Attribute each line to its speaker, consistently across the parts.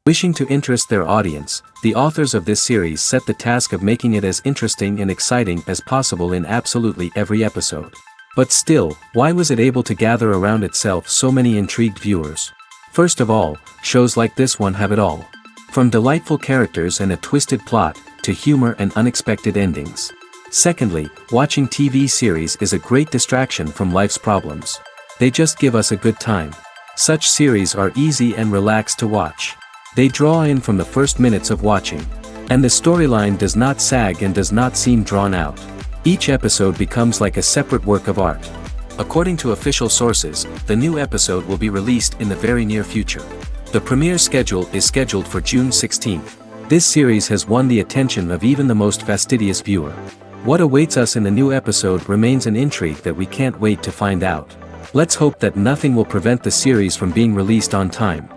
Speaker 1: Wishing to interest their audience, the authors of this series set the task of making it as interesting and exciting as possible in absolutely every episode. But still, why was it able to gather around itself so many intrigued viewers? First of all, shows like this one have it all. From delightful characters and a twisted plot, to humor and unexpected endings. Secondly, watching TV series is a great distraction from life's problems. They just give us a good time. Such series are easy and relaxed to watch. They draw in from the first minutes of watching. And the storyline does not sag and does not seem drawn out. Each episode becomes like a separate work of art. According to official sources, the new episode will be released in the very near future. The premiere schedule is scheduled for June 16th. This series has won the attention of even the most fastidious viewer. What awaits us in the new episode remains an intrigue that we can't wait to find out. Let's hope that nothing will prevent the series from being released on time.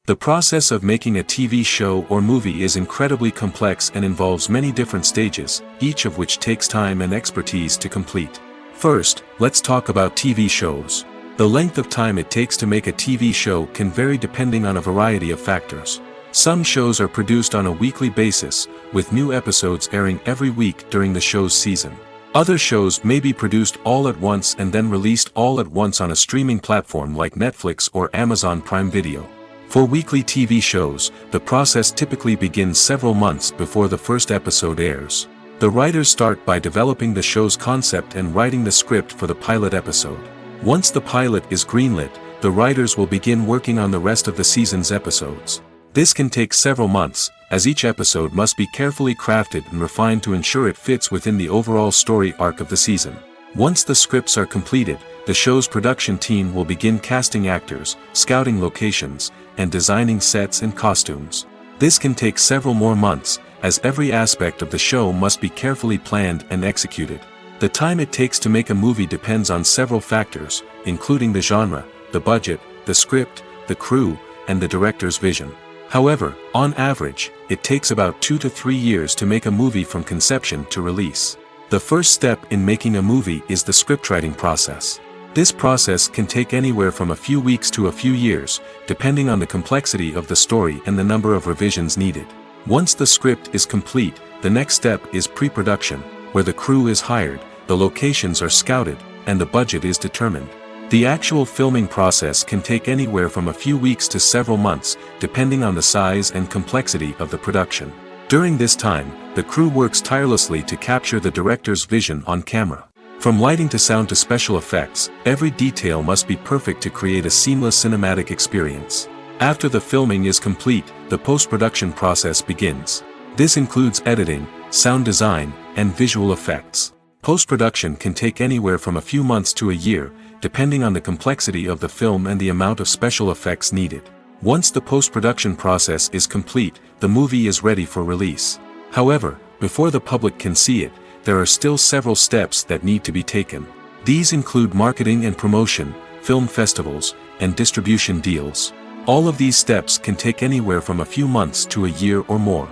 Speaker 1: The process of making a TV show or movie is incredibly complex and involves many different stages, each of which takes time and expertise to complete. First, let's talk about TV shows. The length of time it takes to make a TV show can vary depending on a variety of factors. Some shows are produced on a weekly basis, with new episodes airing every week during the show's season. Other shows may be produced all at once and then released all at once on a streaming platform like Netflix or Amazon Prime Video. For weekly TV shows, the process typically begins several months before the first episode airs. The writers start by developing the show's concept and writing the script for the pilot episode. Once the pilot is greenlit, the writers will begin working on the rest of the season's episodes. This can take several months, as each episode must be carefully crafted and refined to ensure it fits within the overall story arc of the season. Once the scripts are completed, the show's production team will begin casting actors, scouting locations, and designing sets and costumes. This can take several more months, as every aspect of the show must be carefully planned and executed. The time it takes to make a movie depends on several factors, including the genre, the budget, the script, the crew, and the director's vision. However, on average, it takes about 2 to 3 years to make a movie from conception to release. The first step in making a movie is the scriptwriting process. This process can take anywhere from a few weeks to a few years, depending on the complexity of the story and the number of revisions needed. Once the script is complete, the next step is pre-production, where the crew is hired, the locations are scouted, and the budget is determined. The actual filming process can take anywhere from a few weeks to several months, depending on the size and complexity of the production. During this time, the crew works tirelessly to capture the director's vision on camera. From lighting to sound to special effects, every detail must be perfect to create a seamless cinematic experience. After the filming is complete, the post-production process begins. This includes editing, sound design, and visual effects. Post-production can take anywhere from a few months to a year, depending on the complexity of the film and the amount of special effects needed. Once the post-production process is complete, the movie is ready for release. However, before the public can see it, there are still several steps that need to be taken. These include marketing and promotion, film festivals, and distribution deals. All of these steps can take anywhere from a few months to a year or more.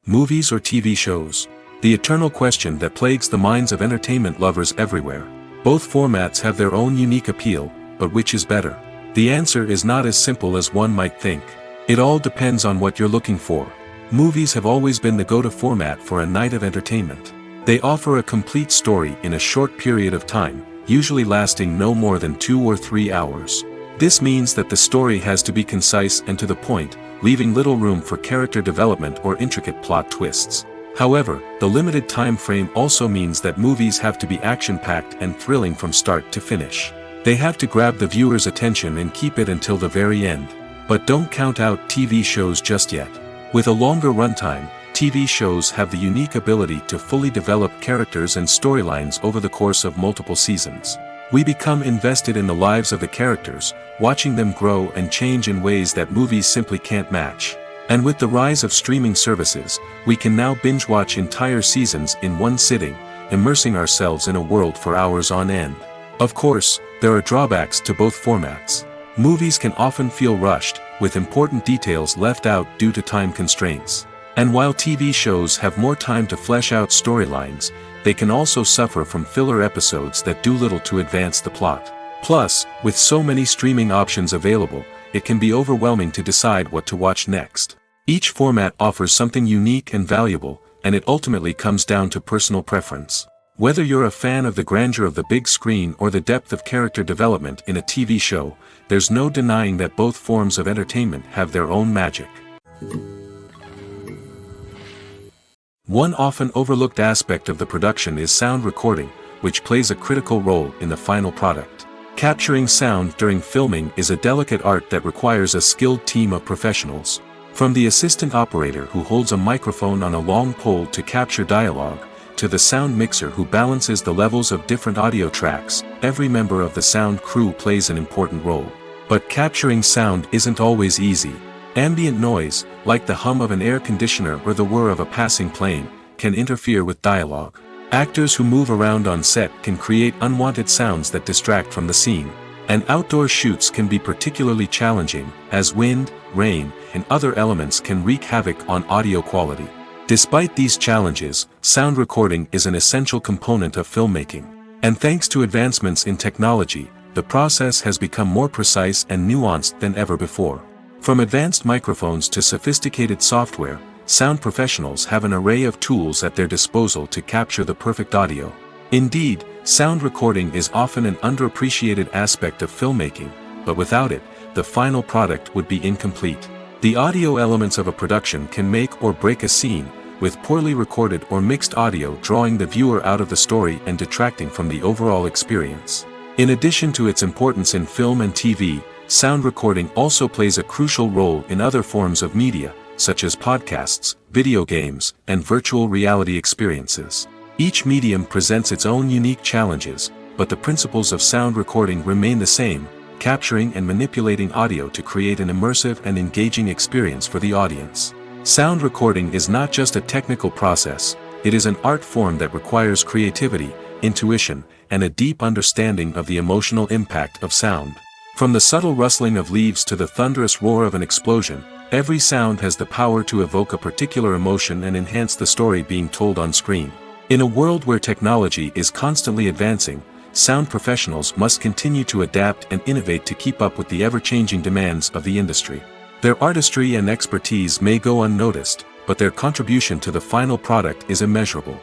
Speaker 1: Movies or TV shows? The eternal question that plagues the minds of entertainment lovers everywhere. Both formats have their own unique appeal, but which is better? The answer is not as simple as one might think. It all depends on what you're looking for. Movies have always been the go-to format for a night of entertainment. They offer a complete story in a short period of time, usually lasting no more than 2 or 3 hours. This means that the story has to be concise and to the point, leaving little room for character development or intricate plot twists. However, the limited time frame also means that movies have to be action-packed and thrilling from start to finish. They have to grab the viewer's attention and keep it until the very end. But don't count out TV shows just yet. With a longer runtime, TV shows have the unique ability to fully develop characters and storylines over the course of multiple seasons. We become invested in the lives of the characters, watching them grow and change in ways that movies simply can't match. And with the rise of streaming services, we can now binge-watch entire seasons in one sitting, immersing ourselves in a world for hours on end. Of course, there are drawbacks to both formats. Movies can often feel rushed, with important details left out due to time constraints. And while TV shows have more time to flesh out storylines, they can also suffer from filler episodes that do little to advance the plot. Plus, with so many streaming options available, it can be overwhelming to decide what to watch next. Each format offers something unique and valuable, and it ultimately comes down to personal preference. Whether you're a fan of the grandeur of the big screen or the depth of character development in a TV show, there's no denying that both forms of entertainment have their own magic. One often overlooked aspect of the production is sound recording, which plays a critical role in the final product. Capturing sound during filming is a delicate art that requires a skilled team of professionals. From the assistant operator who holds a microphone on a long pole to capture dialogue, to the sound mixer who balances the levels of different audio tracks, every member of the sound crew plays an important role. But capturing sound isn't always easy. Ambient noise, like the hum of an air conditioner or the whir of a passing plane, can interfere with dialogue. Actors who move around on set can create unwanted sounds that distract from the scene. And outdoor shoots can be particularly challenging, as wind, rain, and other elements can wreak havoc on audio quality. Despite these challenges, sound recording is an essential component of filmmaking. And thanks to advancements in technology, the process has become more precise and nuanced than ever before. From advanced microphones to sophisticated software, sound professionals have an array of tools at their disposal to capture the perfect audio. Indeed, sound recording is often an underappreciated aspect of filmmaking, but without it, the final product would be incomplete. The audio elements of a production can make or break a scene, with poorly recorded or mixed audio drawing the viewer out of the story and detracting from the overall experience. In addition to its importance in film and TV, sound recording also plays a crucial role in other forms of media, such as podcasts, video games, and virtual reality experiences. Each medium presents its own unique challenges, but the principles of sound recording remain the same, capturing and manipulating audio to create an immersive and engaging experience for the audience. Sound recording is not just a technical process, it is an art form that requires creativity, intuition, and a deep understanding of the emotional impact of sound. From the subtle rustling of leaves to the thunderous roar of an explosion, every sound has the power to evoke a particular emotion and enhance the story being told on screen. In a world where technology is constantly advancing, sound professionals must continue to adapt and innovate to keep up with the ever-changing demands of the industry. Their artistry and expertise may go unnoticed, but their contribution to the final product is immeasurable.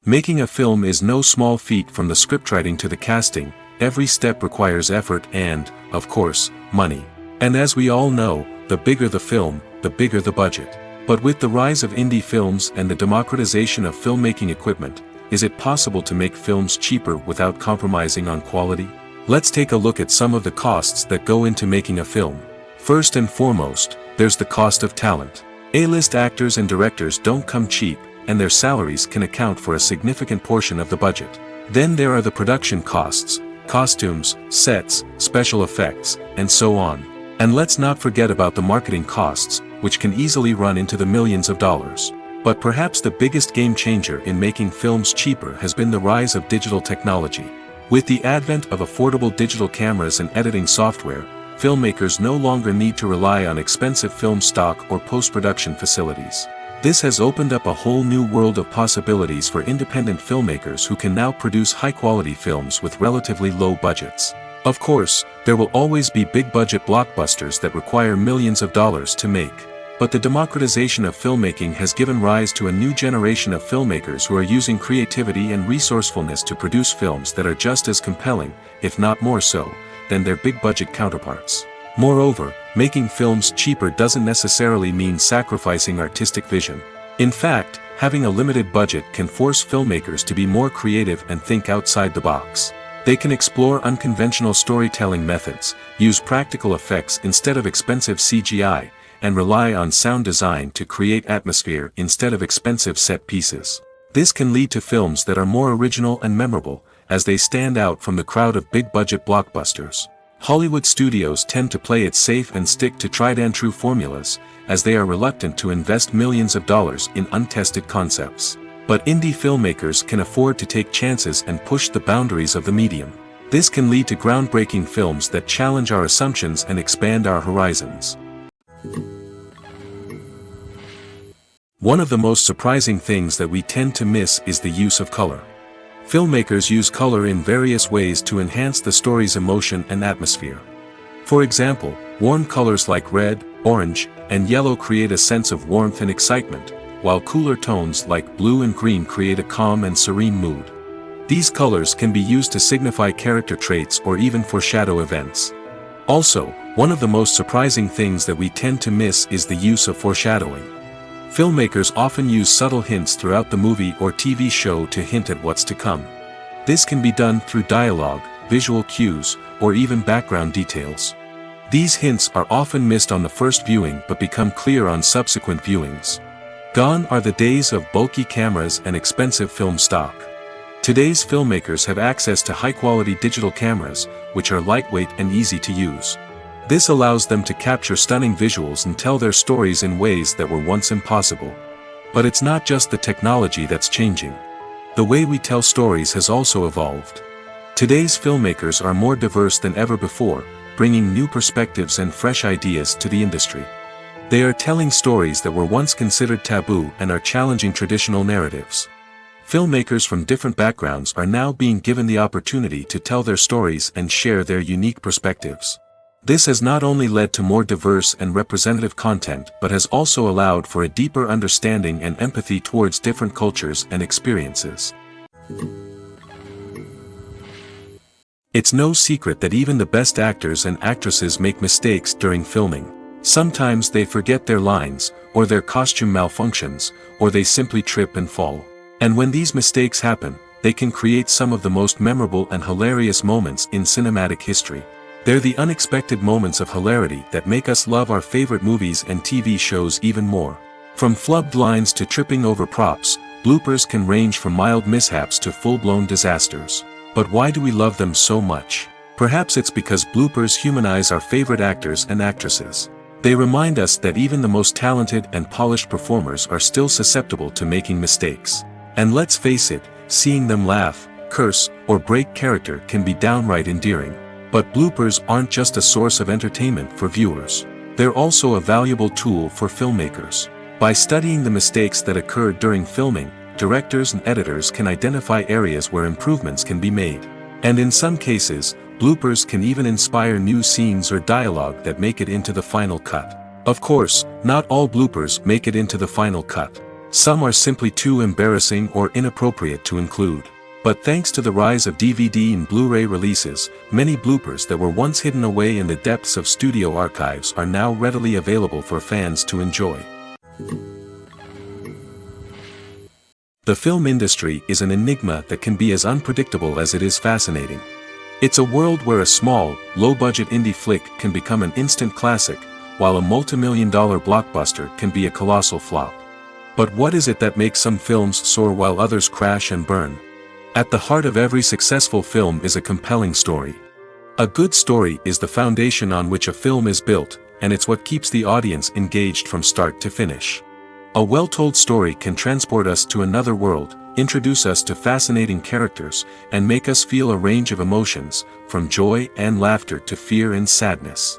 Speaker 1: Making a film is no small feat. From the scriptwriting to the casting, every step requires effort and, of course, money. And as we all know, the bigger the film, the bigger the budget. But with the rise of indie films and the democratization of filmmaking equipment, is it possible to make films cheaper without compromising on quality? Let's take a look at some of the costs that go into making a film. First and foremost, there's the cost of talent. A-list actors and directors don't come cheap, and their salaries can account for a significant portion of the budget. Then there are the production costs, costumes, sets, special effects, and so on. And let's not forget about the marketing costs, which can easily run into the millions of dollars. But perhaps the biggest game changer in making films cheaper has been the rise of digital technology. With the advent of affordable digital cameras and editing software, filmmakers no longer need to rely on expensive film stock or post-production facilities. This has opened up a whole new world of possibilities for independent filmmakers who can now produce high-quality films with relatively low budgets. Of course, there will always be big-budget blockbusters that require millions of dollars to make. But the democratization of filmmaking has given rise to a new generation of filmmakers who are using creativity and resourcefulness to produce films that are just as compelling, if not more so, than their big-budget counterparts. Moreover, making films cheaper doesn't necessarily mean sacrificing artistic vision. In fact, having a limited budget can force filmmakers to be more creative and think outside the box. They can explore unconventional storytelling methods, use practical effects instead of expensive CGI, and rely on sound design to create atmosphere instead of expensive set pieces. This can lead to films that are more original and memorable, as they stand out from the crowd of big-budget blockbusters. Hollywood studios tend to play it safe and stick to tried-and-true formulas, as they are reluctant to invest millions of dollars in untested concepts. But indie filmmakers can afford to take chances and push the boundaries of the medium. This can lead to groundbreaking films that challenge our assumptions and expand our horizons. One of the most surprising things that we tend to miss is the use of color. Filmmakers use color in various ways to enhance the story's emotion and atmosphere. For example, warm colors like red, orange, and yellow create a sense of warmth and excitement, while cooler tones like blue and green create a calm and serene mood. These colors can be used to signify character traits or even foreshadow events. Also, one of the most surprising things that we tend to miss is the use of foreshadowing. Filmmakers often use subtle hints throughout the movie or TV show to hint at what's to come. This can be done through dialogue, visual cues, or even background details. These hints are often missed on the first viewing but become clear on subsequent viewings. Gone are the days of bulky cameras and expensive film stock. Today's filmmakers have access to high-quality digital cameras, which are lightweight and easy to use. This allows them to capture stunning visuals and tell their stories in ways that were once impossible. But it's not just the technology that's changing. The way we tell stories has also evolved. Today's filmmakers are more diverse than ever before, bringing new perspectives and fresh ideas to the industry. They are telling stories that were once considered taboo and are challenging traditional narratives. Filmmakers from different backgrounds are now being given the opportunity to tell their stories and share their unique perspectives. This has not only led to more diverse and representative content but has also allowed for a deeper understanding and empathy towards different cultures and experiences. It's no secret that even the best actors and actresses make mistakes during filming. Sometimes they forget their lines, or their costume malfunctions, or they simply trip and fall. And when these mistakes happen, they can create some of the most memorable and hilarious moments in cinematic history. They're the unexpected moments of hilarity that make us love our favorite movies and TV shows even more. From flubbed lines to tripping over props, bloopers can range from mild mishaps to full-blown disasters. But why do we love them so much? Perhaps it's because bloopers humanize our favorite actors and actresses. They remind us that even the most talented and polished performers are still susceptible to making mistakes. And let's face it, seeing them laugh, curse, or break character can be downright endearing. But bloopers aren't just a source of entertainment for viewers. They're also a valuable tool for filmmakers. By studying the mistakes that occurred during filming, directors and editors can identify areas where improvements can be made. And in some cases, bloopers can even inspire new scenes or dialogue that make it into the final cut. Of course, not all bloopers make it into the final cut. Some are simply too embarrassing or inappropriate to include. But thanks to the rise of DVD and Blu-ray releases, many bloopers that were once hidden away in the depths of studio archives are now readily available for fans to enjoy. The film industry is an enigma that can be as unpredictable as it is fascinating. It's a world where a small, low-budget indie flick can become an instant classic, while a multi-million-dollar blockbuster can be a colossal flop. But what is it that makes some films soar while others crash and burn? At the heart of every successful film is a compelling story. A good story is the foundation on which a film is built, and it's what keeps the audience engaged from start to finish. A well-told story can transport us to another world, introduce us to fascinating characters, and make us feel a range of emotions, from joy and laughter to fear and sadness.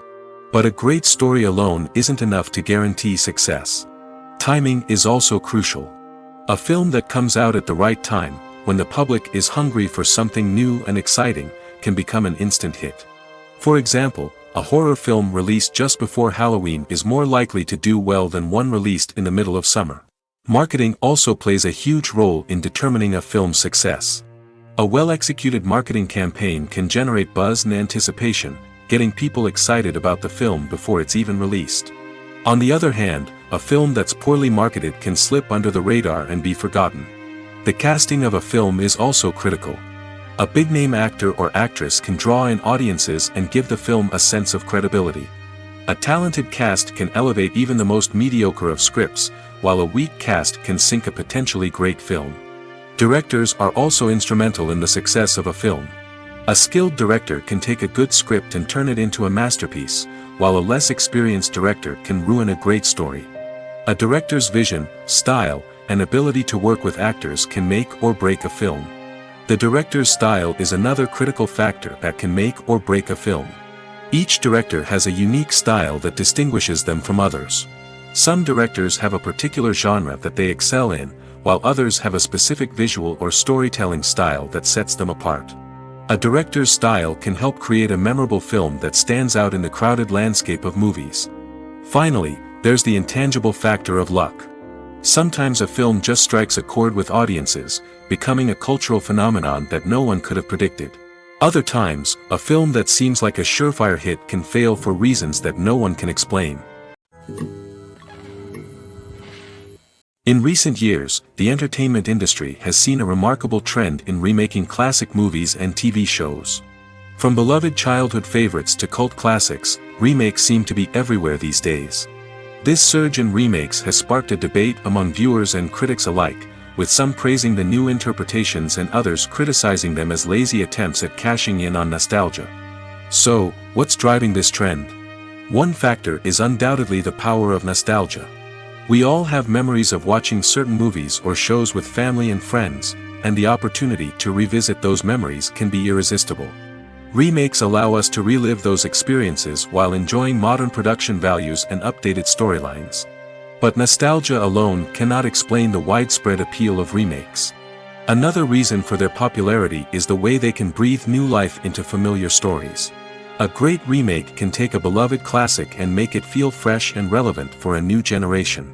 Speaker 1: But a great story alone isn't enough to guarantee success. Timing is also crucial. A film that comes out at the right time, when the public is hungry for something new and exciting, can become an instant hit. For example, A horror film released just before Halloween is more likely to do well than one released in the middle of summer. Marketing also plays a huge role in determining a film's success. A well-executed marketing campaign can generate buzz and anticipation, getting people excited about the film before it's even released. On the other hand, a film that's poorly marketed can slip under the radar and be forgotten. The casting of a film is also critical. A big-name actor or actress can draw in audiences and give the film a sense of credibility. A talented cast can elevate even the most mediocre of scripts, while a weak cast can sink a potentially great film. Directors are also instrumental in the success of a film. A skilled director can take a good script and turn it into a masterpiece, while a less experienced director can ruin a great story. A director's vision, style, and ability to work with actors can make or break a film. The director's style is another critical factor that can make or break a film. Each director has a unique style that distinguishes them from others. Some directors have a particular genre that they excel in, while others have a specific visual or storytelling style that sets them apart. A director's style can help create a memorable film that stands out in the crowded landscape of movies. Finally, there's the intangible factor of luck. Sometimes a film just strikes a chord with audiences, becoming a cultural phenomenon that no one could have predicted. Other times, a film that seems like a surefire hit can fail for reasons that no one can explain. In recent years, the entertainment industry has seen a remarkable trend in remaking classic movies and TV shows. From beloved childhood favorites to cult classics, remakes seem to be everywhere these days. This surge in remakes has sparked a debate among viewers and critics alike, with some praising the new interpretations and others criticizing them as lazy attempts at cashing in on nostalgia. So, what's driving this trend? One factor is undoubtedly the power of nostalgia. We all have memories of watching certain movies or shows with family and friends, and the opportunity to revisit those memories can be irresistible. Remakes allow us to relive those experiences while enjoying modern production values and updated storylines. But nostalgia alone cannot explain the widespread appeal of remakes. Another reason for their popularity is the way they can breathe new life into familiar stories. A great remake can take a beloved classic and make it feel fresh and relevant for a new generation.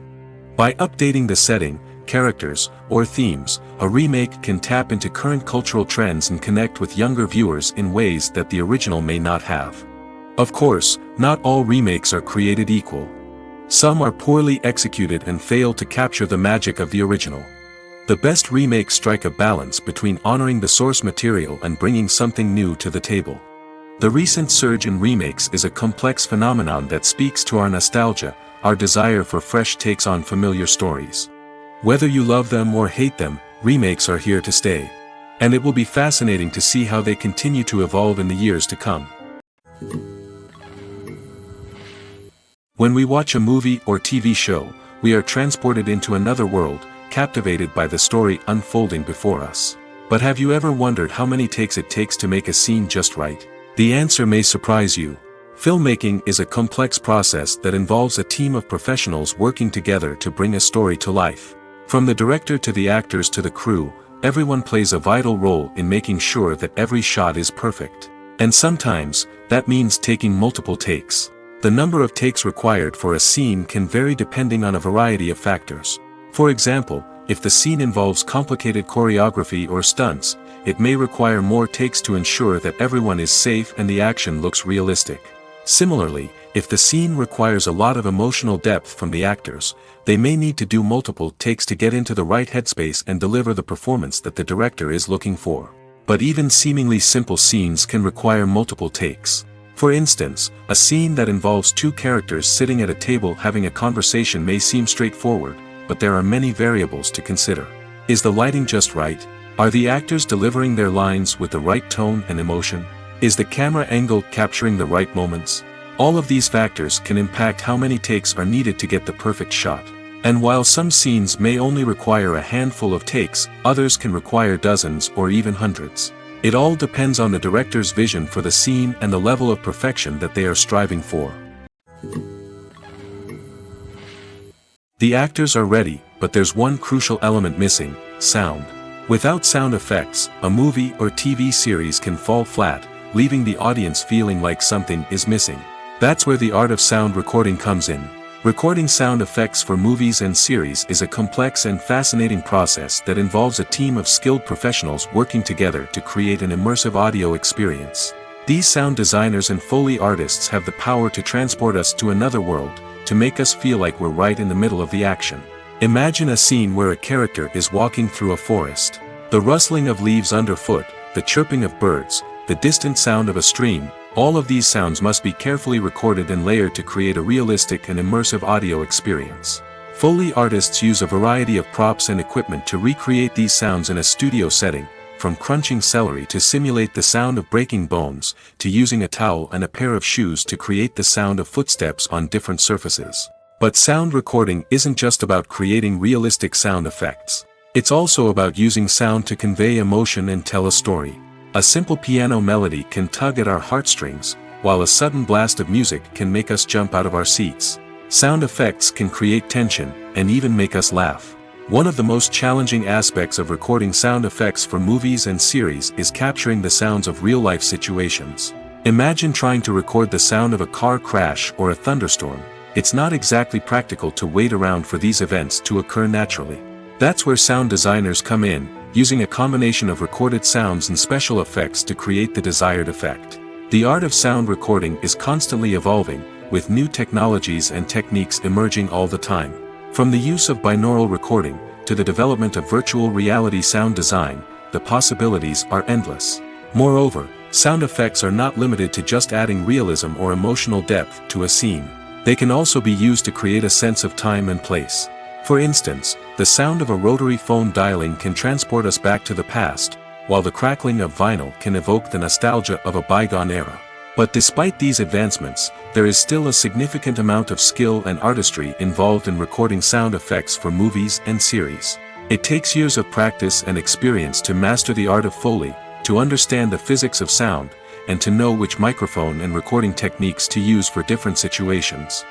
Speaker 1: By updating the setting, characters, or themes, a remake can tap into current cultural trends and connect with younger viewers in ways that the original may not have. Of course, not all remakes are created equal. Some are poorly executed and fail to capture the magic of the original. The best remakes strike a balance between honoring the source material and bringing something new to the table. The recent surge in remakes is a complex phenomenon that speaks to our nostalgia, our desire for fresh takes on familiar stories. Whether you love them or hate them, remakes are here to stay. And it will be fascinating to see how they continue to evolve in the years to come. When we watch a movie or TV show, we are transported into another world, captivated by the story unfolding before us. But have you ever wondered how many takes it takes to make a scene just right? The answer may surprise you. Filmmaking is a complex process that involves a team of professionals working together to bring a story to life. From the director to the actors to the crew, everyone plays a vital role in making sure that every shot is perfect. And sometimes, that means taking multiple takes. The number of takes required for a scene can vary depending on a variety of factors. For example, if the scene involves complicated choreography or stunts, it may require more takes to ensure that everyone is safe and the action looks realistic. Similarly, if the scene requires a lot of emotional depth from the actors, they may need to do multiple takes to get into the right headspace and deliver the performance that the director is looking for. But even seemingly simple scenes can require multiple takes. For instance, a scene that involves two characters sitting at a table having a conversation may seem straightforward, but there are many variables to consider. Is the lighting just right? Are the actors delivering their lines with the right tone and emotion? Is the camera angle capturing the right moments? All of these factors can impact how many takes are needed to get the perfect shot. And while some scenes may only require a handful of takes, others can require dozens or even hundreds. It all depends on the director's vision for the scene and the level of perfection that they are striving for. The actors are ready, but there's one crucial element missing: sound. Without sound effects, a movie or TV series can fall flat, leaving the audience feeling like something is missing. That's where the art of sound recording comes in. Recording sound effects for movies and series is a complex and fascinating process that involves a team of skilled professionals working together to create an immersive audio experience. These sound designers and Foley artists have the power to transport us to another world, to make us feel like we're right in the middle of the action. Imagine a scene where a character is walking through a forest. The rustling of leaves underfoot, the chirping of birds, the distant sound of a stream, all of these sounds must be carefully recorded and layered to create a realistic and immersive audio experience. Foley artists use a variety of props and equipment to recreate these sounds in a studio setting, from crunching celery to simulate the sound of breaking bones, to using a towel and a pair of shoes to create the sound of footsteps on different surfaces. But sound recording isn't just about creating realistic sound effects. It's also about using sound to convey emotion and tell a story. A simple piano melody can tug at our heartstrings, while a sudden blast of music can make us jump out of our seats. Sound effects can create tension, and even make us laugh. One of the most challenging aspects of recording sound effects for movies and series is capturing the sounds of real-life situations. Imagine trying to record the sound of a car crash or a thunderstorm. It's not exactly practical to wait around for these events to occur naturally. That's where sound designers come in, using a combination of recorded sounds and special effects to create the desired effect. The art of sound recording is constantly evolving, with new technologies and techniques emerging all the time. From the use of binaural recording, to the development of virtual reality sound design, the possibilities are endless. Moreover, sound effects are not limited to just adding realism or emotional depth to a scene. They can also be used to create a sense of time and place. For instance, the sound of a rotary phone dialing can transport us back to the past, while the crackling of vinyl can evoke the nostalgia of a bygone era. But despite these advancements, there is still a significant amount of skill and artistry involved in recording sound effects for movies and series. It takes years of practice and experience to master the art of Foley, to understand the physics of sound, and to know which microphone and recording techniques to use for different situations.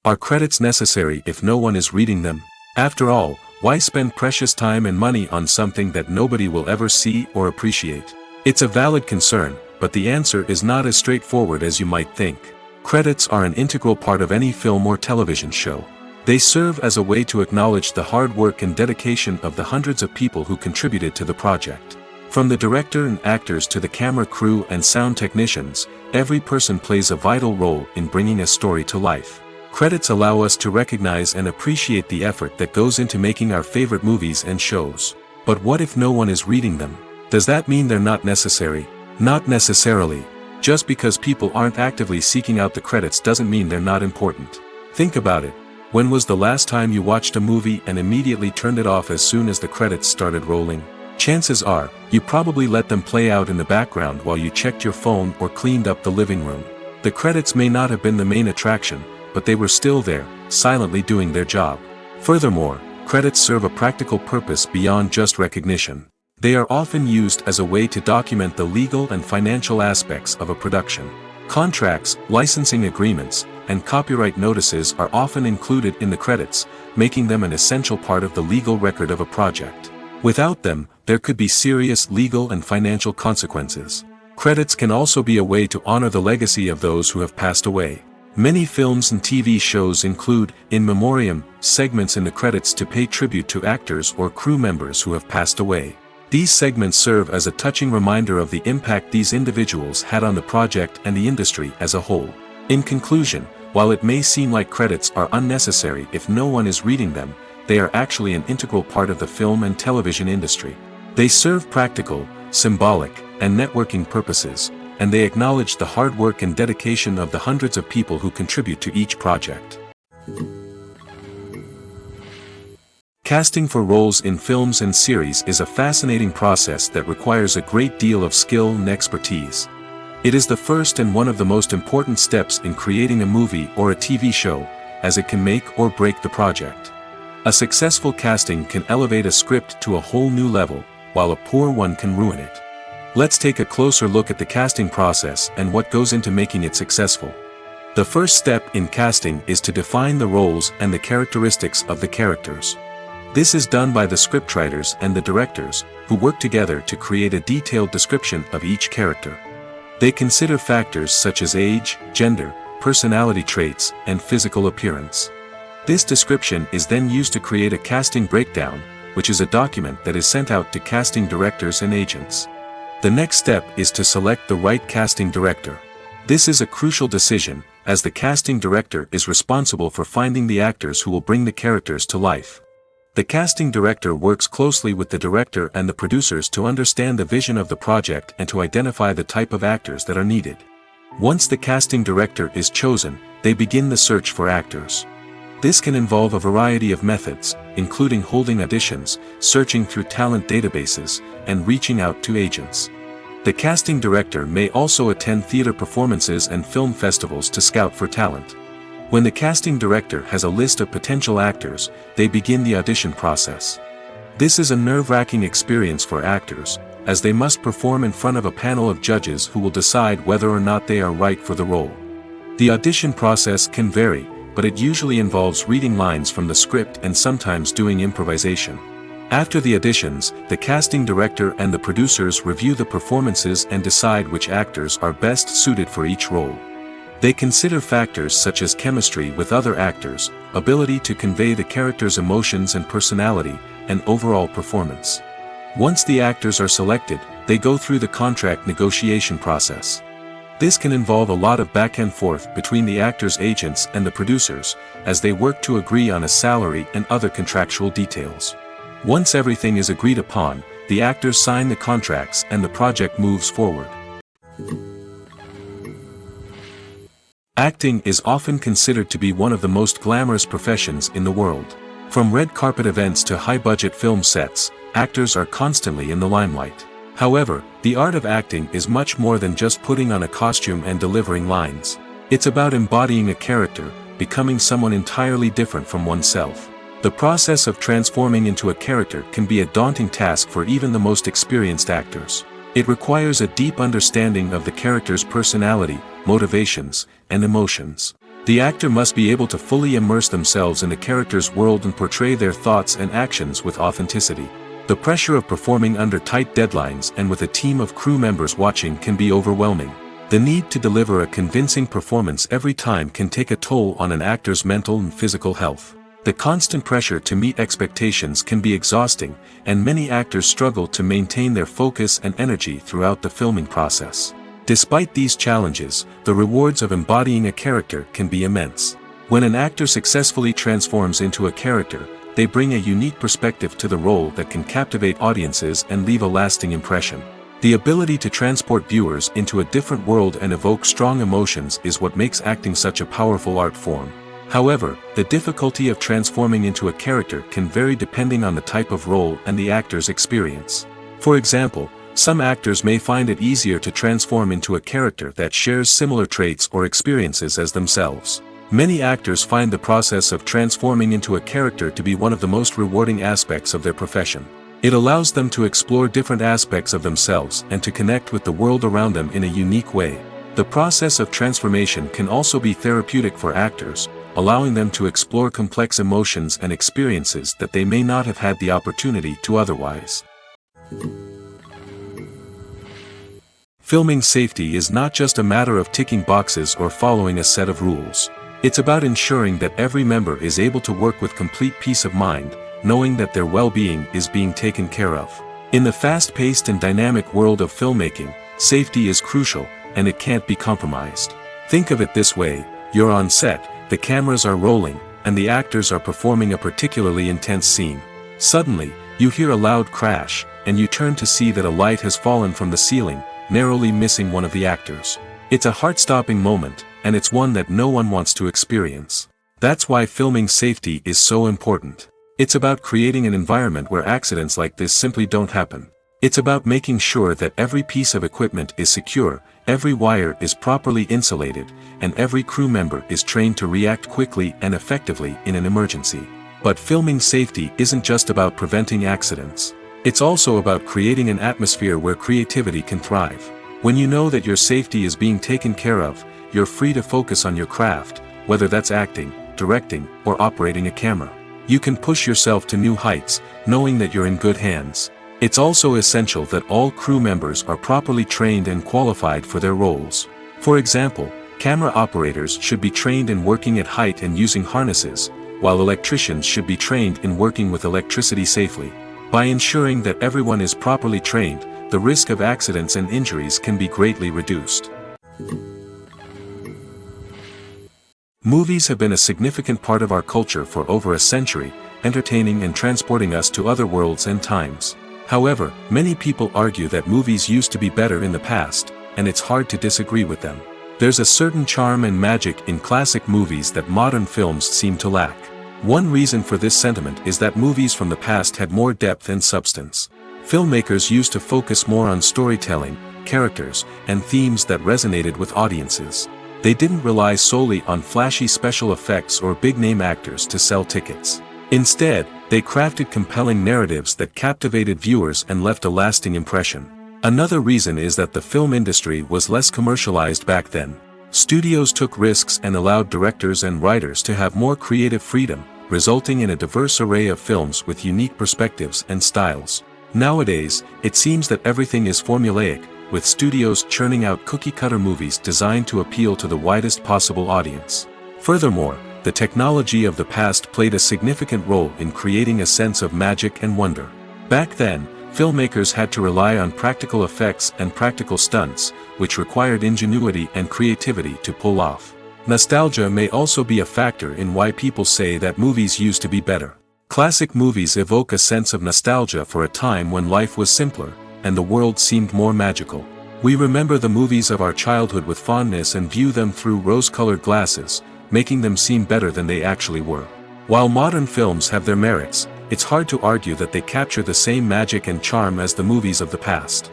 Speaker 1: Are credits necessary if no one is reading them? After all, why spend precious time and money on something that nobody will ever see or appreciate? It's a valid concern, but the answer is not as straightforward as you might think. Credits are an integral part of any film or television show. They serve as a way to acknowledge the hard work and dedication of the hundreds of people who contributed to the project. From the director and actors to the camera crew and sound technicians, every person plays a vital role in bringing a story to life. Credits allow us to recognize and appreciate the effort that goes into making our favorite movies and shows. But what if no one is reading them? Does that mean they're not necessary? Not necessarily. Just because people aren't actively seeking out the credits doesn't mean they're not important. Think about it. When was the last time you watched a movie and immediately turned it off as soon as the credits started rolling? Chances are, you probably let them play out in the background while you checked your phone or cleaned up the living room. The credits may not have been the main attraction, but they were still there, silently doing their job. Furthermore, credits serve a practical purpose beyond just recognition. They are often used as a way to document the legal and financial aspects of a production. Contracts, licensing agreements, and copyright notices are often included in the credits, making them an essential part of the legal record of a project. Without them, there could be serious legal and financial consequences. Credits can also be a way to honor the legacy of those who have passed away. Many films and TV shows include, in memoriam, segments in the credits to pay tribute to actors or crew members who have passed away. These segments serve as a touching reminder of the impact these individuals had on the project and the industry as a whole. In conclusion, while it may seem like credits are unnecessary if no one is reading them, they are actually an integral part of the film and television industry. They serve practical, symbolic, and networking purposes, and they acknowledge the hard work and dedication of the hundreds of people who contribute to each project. Casting for roles in films and series is a fascinating process that requires a great deal of skill and expertise. It is the first and one of the most important steps in creating a movie or a TV show, as it can make or break the project. A successful casting can elevate a script to a whole new level, while a poor one can ruin it. Let's take a closer look at the casting process and what goes into making it successful. The first step in casting is to define the roles and the characteristics of the characters. This is done by the scriptwriters and the directors, who work together to create a detailed description of each character. They consider factors such as age, gender, personality traits, and physical appearance. This description is then used to create a casting breakdown, which is a document that is sent out to casting directors and agents. The next step is to select the right casting director. This is a crucial decision, as the casting director is responsible for finding the actors who will bring the characters to life. The casting director works closely with the director and the producers to understand the vision of the project and to identify the type of actors that are needed. Once the casting director is chosen, they begin the search for actors. This can involve a variety of methods, including holding auditions, searching through talent databases, and reaching out to agents. The casting director may also attend theater performances and film festivals to scout for talent. When the casting director has a list of potential actors, they begin the audition process. This is a nerve-wracking experience for actors, as they must perform in front of a panel of judges who will decide whether or not they are right for the role. The audition process can vary, but it usually involves reading lines from the script and sometimes doing improvisation. After the auditions, the casting director and the producers review the performances and decide which actors are best suited for each role. They consider factors such as chemistry with other actors, ability to convey the character's emotions and personality, and overall performance. Once the actors are selected, they go through the contract negotiation process. This can involve a lot of back and forth between the actors' agents and the producers, as they work to agree on a salary and other contractual details. Once everything is agreed upon, the actors sign the contracts and the project moves forward. Acting is often considered to be one of the most glamorous professions in the world. From red carpet events to high-budget film sets, actors are constantly in the limelight. However, the art of acting is much more than just putting on a costume and delivering lines. It's about embodying a character, becoming someone entirely different from oneself. The process of transforming into a character can be a daunting task for even the most experienced actors. It requires a deep understanding of the character's personality, motivations, and emotions. The actor must be able to fully immerse themselves in the character's world and portray their thoughts and actions with authenticity. The pressure of performing under tight deadlines and with a team of crew members watching can be overwhelming. The need to deliver a convincing performance every time can take a toll on an actor's mental and physical health. The constant pressure to meet expectations can be exhausting, and many actors struggle to maintain their focus and energy throughout the filming process. Despite these challenges, the rewards of embodying a character can be immense. When an actor successfully transforms into a character, they bring a unique perspective to the role that can captivate audiences and leave a lasting impression. The ability to transport viewers into a different world and evoke strong emotions is what makes acting such a powerful art form. However, the difficulty of transforming into a character can vary depending on the type of role and the actor's experience. For example, some actors may find it easier to transform into a character that shares similar traits or experiences as themselves. Many actors find the process of transforming into a character to be one of the most rewarding aspects of their profession. It allows them to explore different aspects of themselves and to connect with the world around them in a unique way. The process of transformation can also be therapeutic for actors, allowing them to explore complex emotions and experiences that they may not have had the opportunity to otherwise. Filming safety is not just a matter of ticking boxes or following a set of rules. It's about ensuring that every member is able to work with complete peace of mind, knowing that their well-being is being taken care of. In the fast-paced and dynamic world of filmmaking, safety is crucial, and it can't be compromised. Think of it this way: you're on set, the cameras are rolling, and the actors are performing a particularly intense scene. Suddenly, you hear a loud crash, and you turn to see that a light has fallen from the ceiling, narrowly missing one of the actors. It's a heart-stopping moment, and it's one that no one wants to experience. That's why filming safety is so important. It's about creating an environment where accidents like this simply don't happen. It's about making sure that every piece of equipment is secure, every wire is properly insulated, and every crew member is trained to react quickly and effectively in an emergency. But filming safety isn't just about preventing accidents. It's also about creating an atmosphere where creativity can thrive. When you know that your safety is being taken care of, you're free to focus on your craft, whether that's acting, directing, or operating a camera. You can push yourself to new heights, knowing that you're in good hands. It's also essential that all crew members are properly trained and qualified for their roles. For example, camera operators should be trained in working at height and using harnesses, while electricians should be trained in working with electricity safely. By ensuring that everyone is properly trained, the risk of accidents and injuries can be greatly reduced. Movies have been a significant part of our culture for over a century, entertaining and transporting us to other worlds and times. However, many people argue that movies used to be better in the past, and it's hard to disagree with them. There's a certain charm and magic in classic movies that modern films seem to lack. One reason for this sentiment is that movies from the past had more depth and substance. Filmmakers used to focus more on storytelling, characters, and themes that resonated with audiences. They didn't rely solely on flashy special effects or big-name actors to sell tickets. Instead, they crafted compelling narratives that captivated viewers and left a lasting impression. Another reason is that the film industry was less commercialized back then. Studios took risks and allowed directors and writers to have more creative freedom, resulting in a diverse array of films with unique perspectives and styles. Nowadays, it seems that everything is formulaic, with studios churning out cookie-cutter movies designed to appeal to the widest possible audience. Furthermore, the technology of the past played a significant role in creating a sense of magic and wonder. Back then, filmmakers had to rely on practical effects and practical stunts, which required ingenuity and creativity to pull off. Nostalgia may also be a factor in why people say that movies used to be better. Classic movies evoke a sense of nostalgia for a time when life was simpler, and the world seemed more magical. We remember the movies of our childhood with fondness and view them through rose-colored glasses, making them seem better than they actually were. While modern films have their merits, it's hard to argue that they capture the same magic and charm as the movies of the past.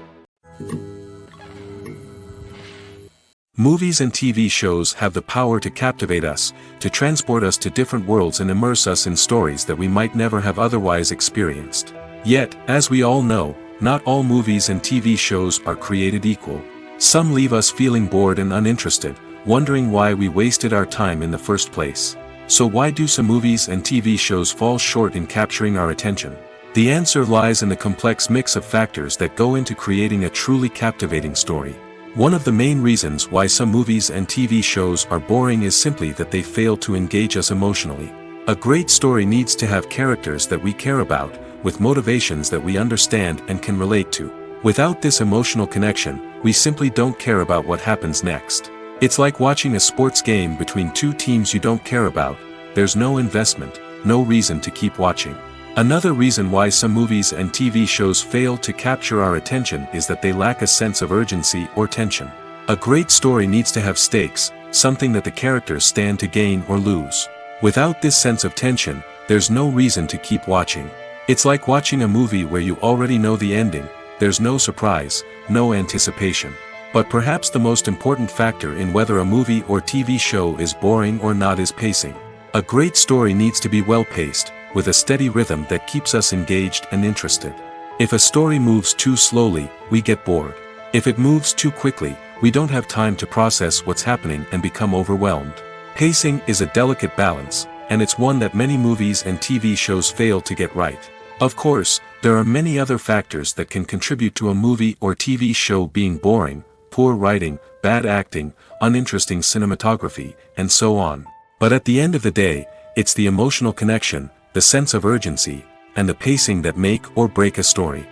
Speaker 1: Movies and TV shows have the power to captivate us, to transport us to different worlds and immerse us in stories that we might never have otherwise experienced. Yet, as we all know, not all movies and TV shows are created equal. Some leave us feeling bored and uninterested, wondering why we wasted our time in the first place. So why do some movies and TV shows fall short in capturing our attention? The answer lies in the complex mix of factors that go into creating a truly captivating story. One of the main reasons why some movies and TV shows are boring is simply that they fail to engage us emotionally. A great story needs to have characters that we care about, with motivations that we understand and can relate to. Without this emotional connection, we simply don't care about what happens next. It's like watching a sports game between two teams you don't care about. There's no investment, no reason to keep watching. Another reason why some movies and TV shows fail to capture our attention is that they lack a sense of urgency or tension. A great story needs to have stakes, something that the characters stand to gain or lose. Without this sense of tension, there's no reason to keep watching. It's like watching a movie where you already know the ending. There's no surprise, no anticipation. But perhaps the most important factor in whether a movie or TV show is boring or not is pacing. A great story needs to be well-paced, with a steady rhythm that keeps us engaged and interested. If a story moves too slowly, we get bored. If it moves too quickly, we don't have time to process what's happening and become overwhelmed. Pacing is a delicate balance, and it's one that many movies and TV shows fail to get right. Of course, there are many other factors that can contribute to a movie or TV show being boring: poor writing, bad acting, uninteresting cinematography, and so on. But at the end of the day, it's the emotional connection, the sense of urgency, and the pacing that make or break a story.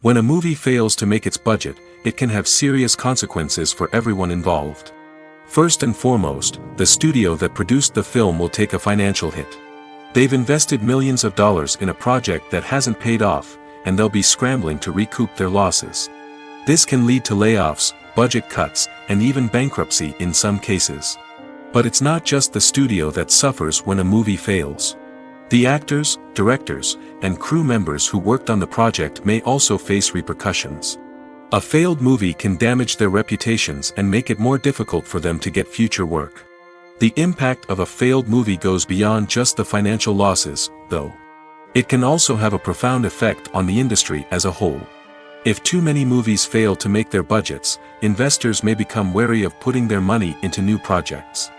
Speaker 1: When a movie fails to make its budget, it can have serious consequences for everyone involved. First and foremost, the studio that produced the film will take a financial hit. They've invested millions of dollars in a project that hasn't paid off, and they'll be scrambling to recoup their losses. This can lead to layoffs, budget cuts, and even bankruptcy in some cases. But it's not just the studio that suffers when a movie fails. The actors, directors, and crew members who worked on the project may also face repercussions. A failed movie can damage their reputations and make it more difficult for them to get future work. The impact of a failed movie goes beyond just the financial losses, though. It can also have a profound effect on the industry as a whole. If too many movies fail to make their budgets, investors may become wary of putting their money into new projects.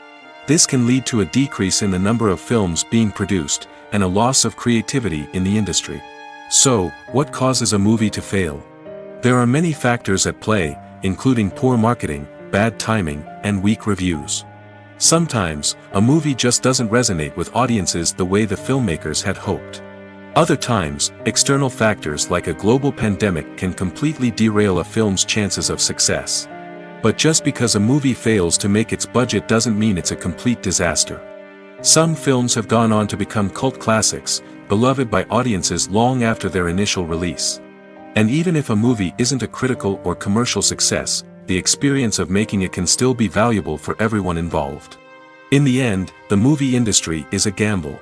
Speaker 1: This can lead to a decrease in the number of films being produced, and a loss of creativity in the industry. So, what causes a movie to fail? There are many factors at play, including poor marketing, bad timing, and weak reviews. Sometimes, a movie just doesn't resonate with audiences the way the filmmakers had hoped. Other times, external factors like a global pandemic can completely derail a film's chances of success. But just because a movie fails to make its budget doesn't mean it's a complete disaster. Some films have gone on to become cult classics, beloved by audiences long after their initial release. And even if a movie isn't a critical or commercial success, the experience of making it can still be valuable for everyone involved. In the end, the movie industry is a gamble.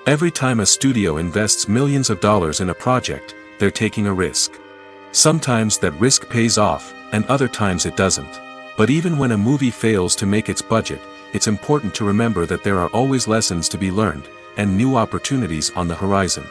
Speaker 1: Every time a studio invests millions of dollars in a project, they're taking a risk. Sometimes that risk pays off, and other times it doesn't. But even when a movie fails to make its budget, it's important to remember that there are always lessons to be learned, and new opportunities on the horizon.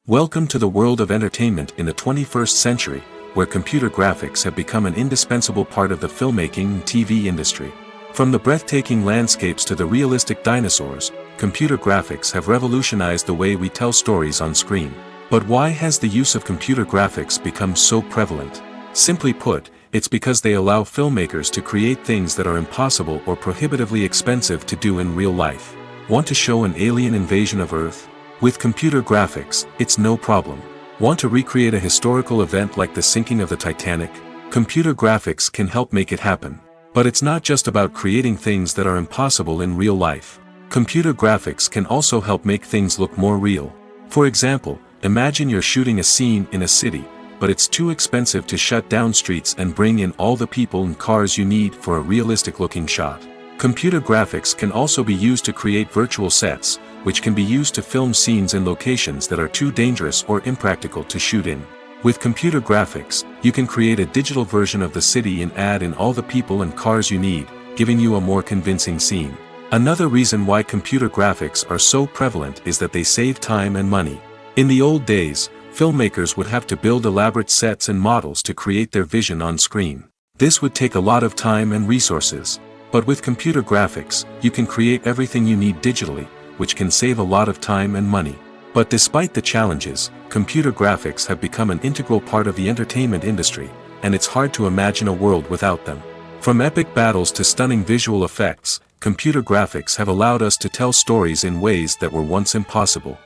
Speaker 1: Welcome to the world of entertainment in the 21st century, where computer graphics have become an indispensable part of the filmmaking and TV industry. From the breathtaking landscapes to the realistic dinosaurs, computer graphics have revolutionized the way we tell stories on screen. But why has the use of computer graphics become so prevalent? Simply put, it's because they allow filmmakers to create things that are impossible or prohibitively expensive to do in real life. Want to show an alien invasion of Earth? With computer graphics, it's no problem. Want to recreate a historical event like the sinking of the Titanic? Computer graphics can help make it happen. But it's not just about creating things that are impossible in real life. Computer graphics can also help make things look more real. For example, imagine you're shooting a scene in a city, but it's too expensive to shut down streets and bring in all the people and cars you need for a realistic-looking shot. Computer graphics can also be used to create virtual sets, which can be used to film scenes in locations that are too dangerous or impractical to shoot in. With computer graphics, you can create a digital version of the city and add in all the people and cars you need, giving you a more convincing scene. Another reason why computer graphics are so prevalent is that they save time and money. In the old days, filmmakers would have to build elaborate sets and models to create their vision on screen. This would take a lot of time and resources. But with computer graphics, you can create everything you need digitally, which can save a lot of time and money. But despite the challenges, computer graphics have become an integral part of the entertainment industry, and it's hard to imagine a world without them. From epic battles to stunning visual effects, computer graphics have allowed us to tell stories in ways that were once impossible.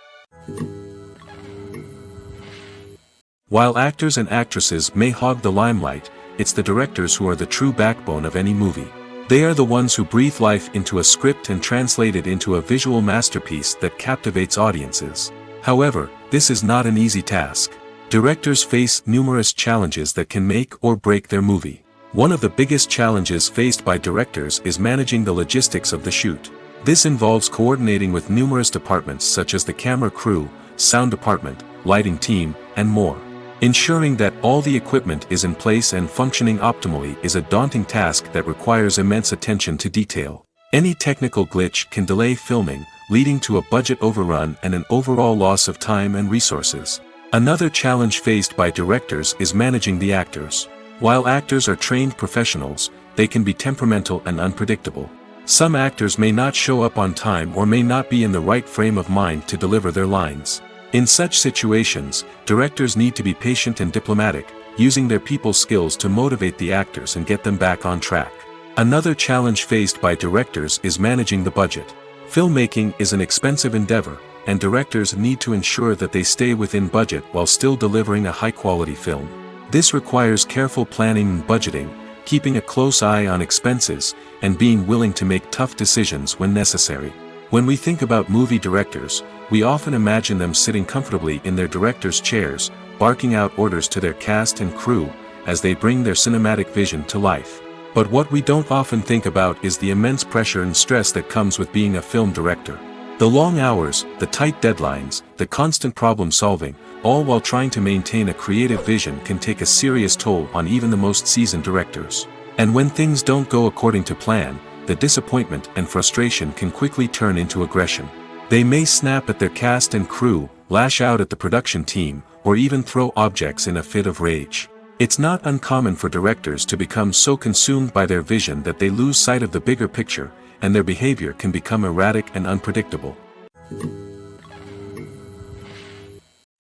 Speaker 1: While actors and actresses may hog the limelight, it's the directors who are the true backbone of any movie. They are the ones who breathe life into a script and translate it into a visual masterpiece that captivates audiences. However, this is not an easy task. Directors face numerous challenges that can make or break their movie. One of the biggest challenges faced by directors is managing the logistics of the shoot. This involves coordinating with numerous departments such as the camera crew, sound department, lighting team, and more. Ensuring that all the equipment is in place and functioning optimally is a daunting task that requires immense attention to detail. Any technical glitch can delay filming, leading to a budget overrun and an overall loss of time and resources. Another challenge faced by directors is managing the actors. While actors are trained professionals, they can be temperamental and unpredictable. Some actors may not show up on time or may not be in the right frame of mind to deliver their lines. In such situations, directors need to be patient and diplomatic, using their people skills to motivate the actors and get them back on track. Another challenge faced by directors is managing the budget. Filmmaking is an expensive endeavor, and directors need to ensure that they stay within budget while still delivering a high-quality film. This requires careful planning and budgeting, keeping a close eye on expenses, and being willing to make tough decisions when necessary. When we think about movie directors, we often imagine them sitting comfortably in their director's chairs, barking out orders to their cast and crew, as they bring their cinematic vision to life. But what we don't often think about is the immense pressure and stress that comes with being a film director. The long hours, the tight deadlines, the constant problem solving, all while trying to maintain a creative vision can take a serious toll on even the most seasoned directors. And when things don't go according to plan, the disappointment and frustration can quickly turn into aggression. They may snap at their cast and crew, lash out at the production team, or even throw objects in a fit of rage. It's not uncommon for directors to become so consumed by their vision that they lose sight of the bigger picture, and their behavior can become erratic and unpredictable.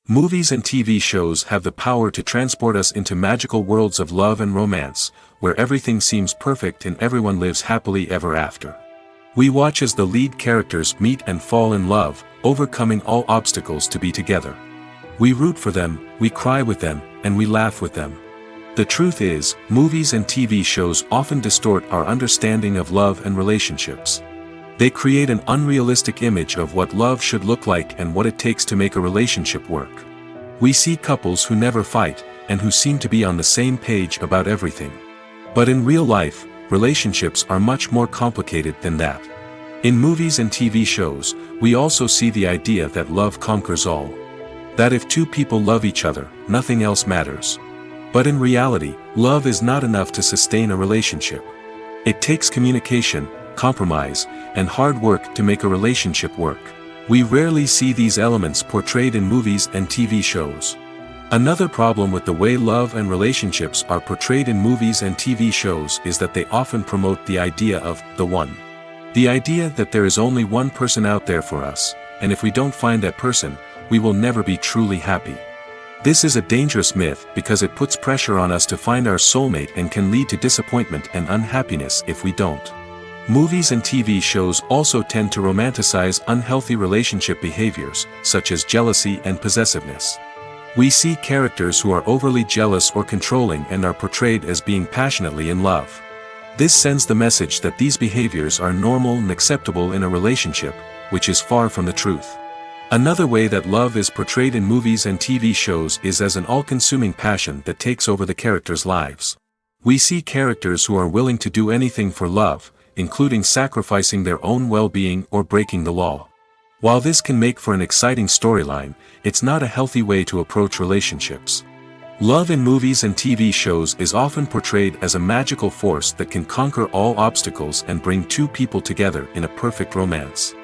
Speaker 1: Movies and TV shows have the power to transport us into magical worlds of love and romance, where everything seems perfect and everyone lives happily ever after. We watch as the lead characters meet and fall in love, overcoming all obstacles to be together. We root for them, we cry with them, and we laugh with them. The truth is, movies and TV shows often distort our understanding of love and relationships. They create an unrealistic image of what love should look like and what it takes to make a relationship work. We see couples who never fight, and who seem to be on the same page about everything. But in real life, relationships are much more complicated than that. In movies and TV shows, we also see the idea that love conquers all. That if two people love each other, nothing else matters. But in reality, love is not enough to sustain a relationship. It takes communication, compromise, and hard work to make a relationship work. We rarely see these elements portrayed in movies and TV shows. Another problem with the way love and relationships are portrayed in movies and TV shows is that they often promote the idea of the one. The idea that there is only one person out there for us, and if we don't find that person, we will never be truly happy. This is a dangerous myth because it puts pressure on us to find our soulmate and can lead to disappointment and unhappiness if we don't. Movies and TV shows also tend to romanticize unhealthy relationship behaviors, such as jealousy and possessiveness. We see characters who are overly jealous or controlling and are portrayed as being passionately in love. This sends the message that these behaviors are normal and acceptable in a relationship, which is far from the truth. Another way that love is portrayed in movies and TV shows is as an all-consuming passion that takes over the characters' lives. We see characters who are willing to do anything for love, including sacrificing their own well-being or breaking the law. While this can make for an exciting storyline, it's not a healthy way to approach relationships. Love in movies and TV shows is often portrayed as a magical force that can conquer all obstacles and bring two people together in a perfect romance.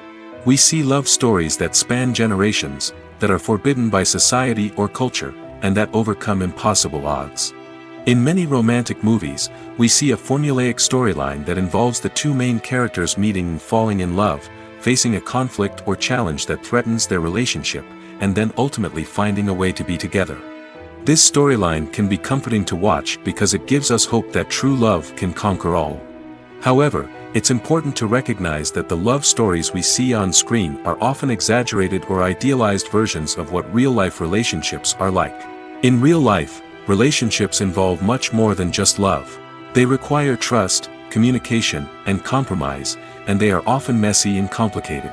Speaker 1: We see love stories that span generations, that are forbidden by society or culture, and that overcome impossible odds. In many romantic movies, we see a formulaic storyline that involves the two main characters meeting and falling in love, facing a conflict or challenge that threatens their relationship, and then ultimately finding a way to be together. This storyline can be comforting to watch because it gives us hope that true love can conquer all. However, it's important to recognize that the love stories we see on screen are often exaggerated or idealized versions of what real-life relationships are like. In real life, relationships involve much more than just love. They require trust, communication, and compromise, and they are often messy and complicated.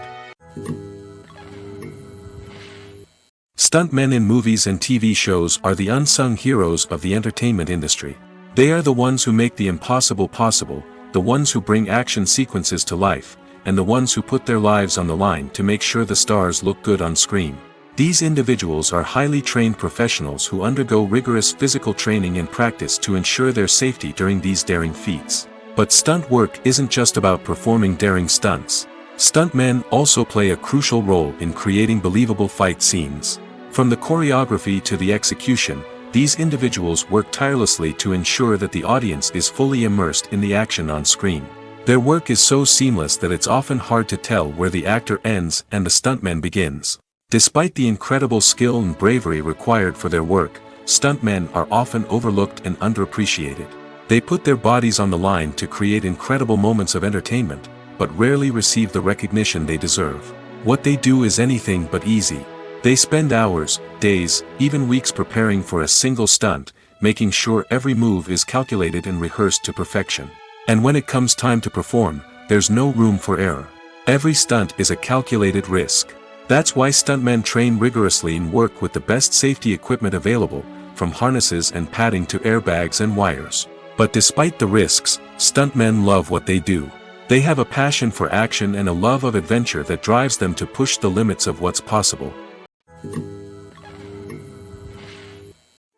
Speaker 1: Stuntmen in movies and TV shows are the unsung heroes of the entertainment industry. They are the ones who make the impossible possible, the ones who bring action sequences to life, and the ones who put their lives on the line to make sure the stars look good on screen. These individuals are highly trained professionals who undergo rigorous physical training and practice to ensure their safety during these daring feats. But stunt work isn't just about performing daring stunts. Stuntmen also play a crucial role in creating believable fight scenes. From the choreography to the execution, these individuals work tirelessly to ensure that the audience is fully immersed in the action on screen. Their work is so seamless that it's often hard to tell where the actor ends and the stuntman begins. Despite the incredible skill and bravery required for their work, stuntmen are often overlooked and underappreciated. They put their bodies on the line to create incredible moments of entertainment, but rarely receive the recognition they deserve. What they do is anything but easy. They spend hours, days, even weeks preparing for a single stunt, making sure every move is calculated and rehearsed to perfection. And when it comes time to perform, there's no room for error. Every stunt is a calculated risk. That's why stuntmen train rigorously and work with the best safety equipment available, from harnesses and padding to airbags and wires. But despite the risks, stuntmen love what they do. They have a passion for action and a love of adventure that drives them to push the limits of what's possible.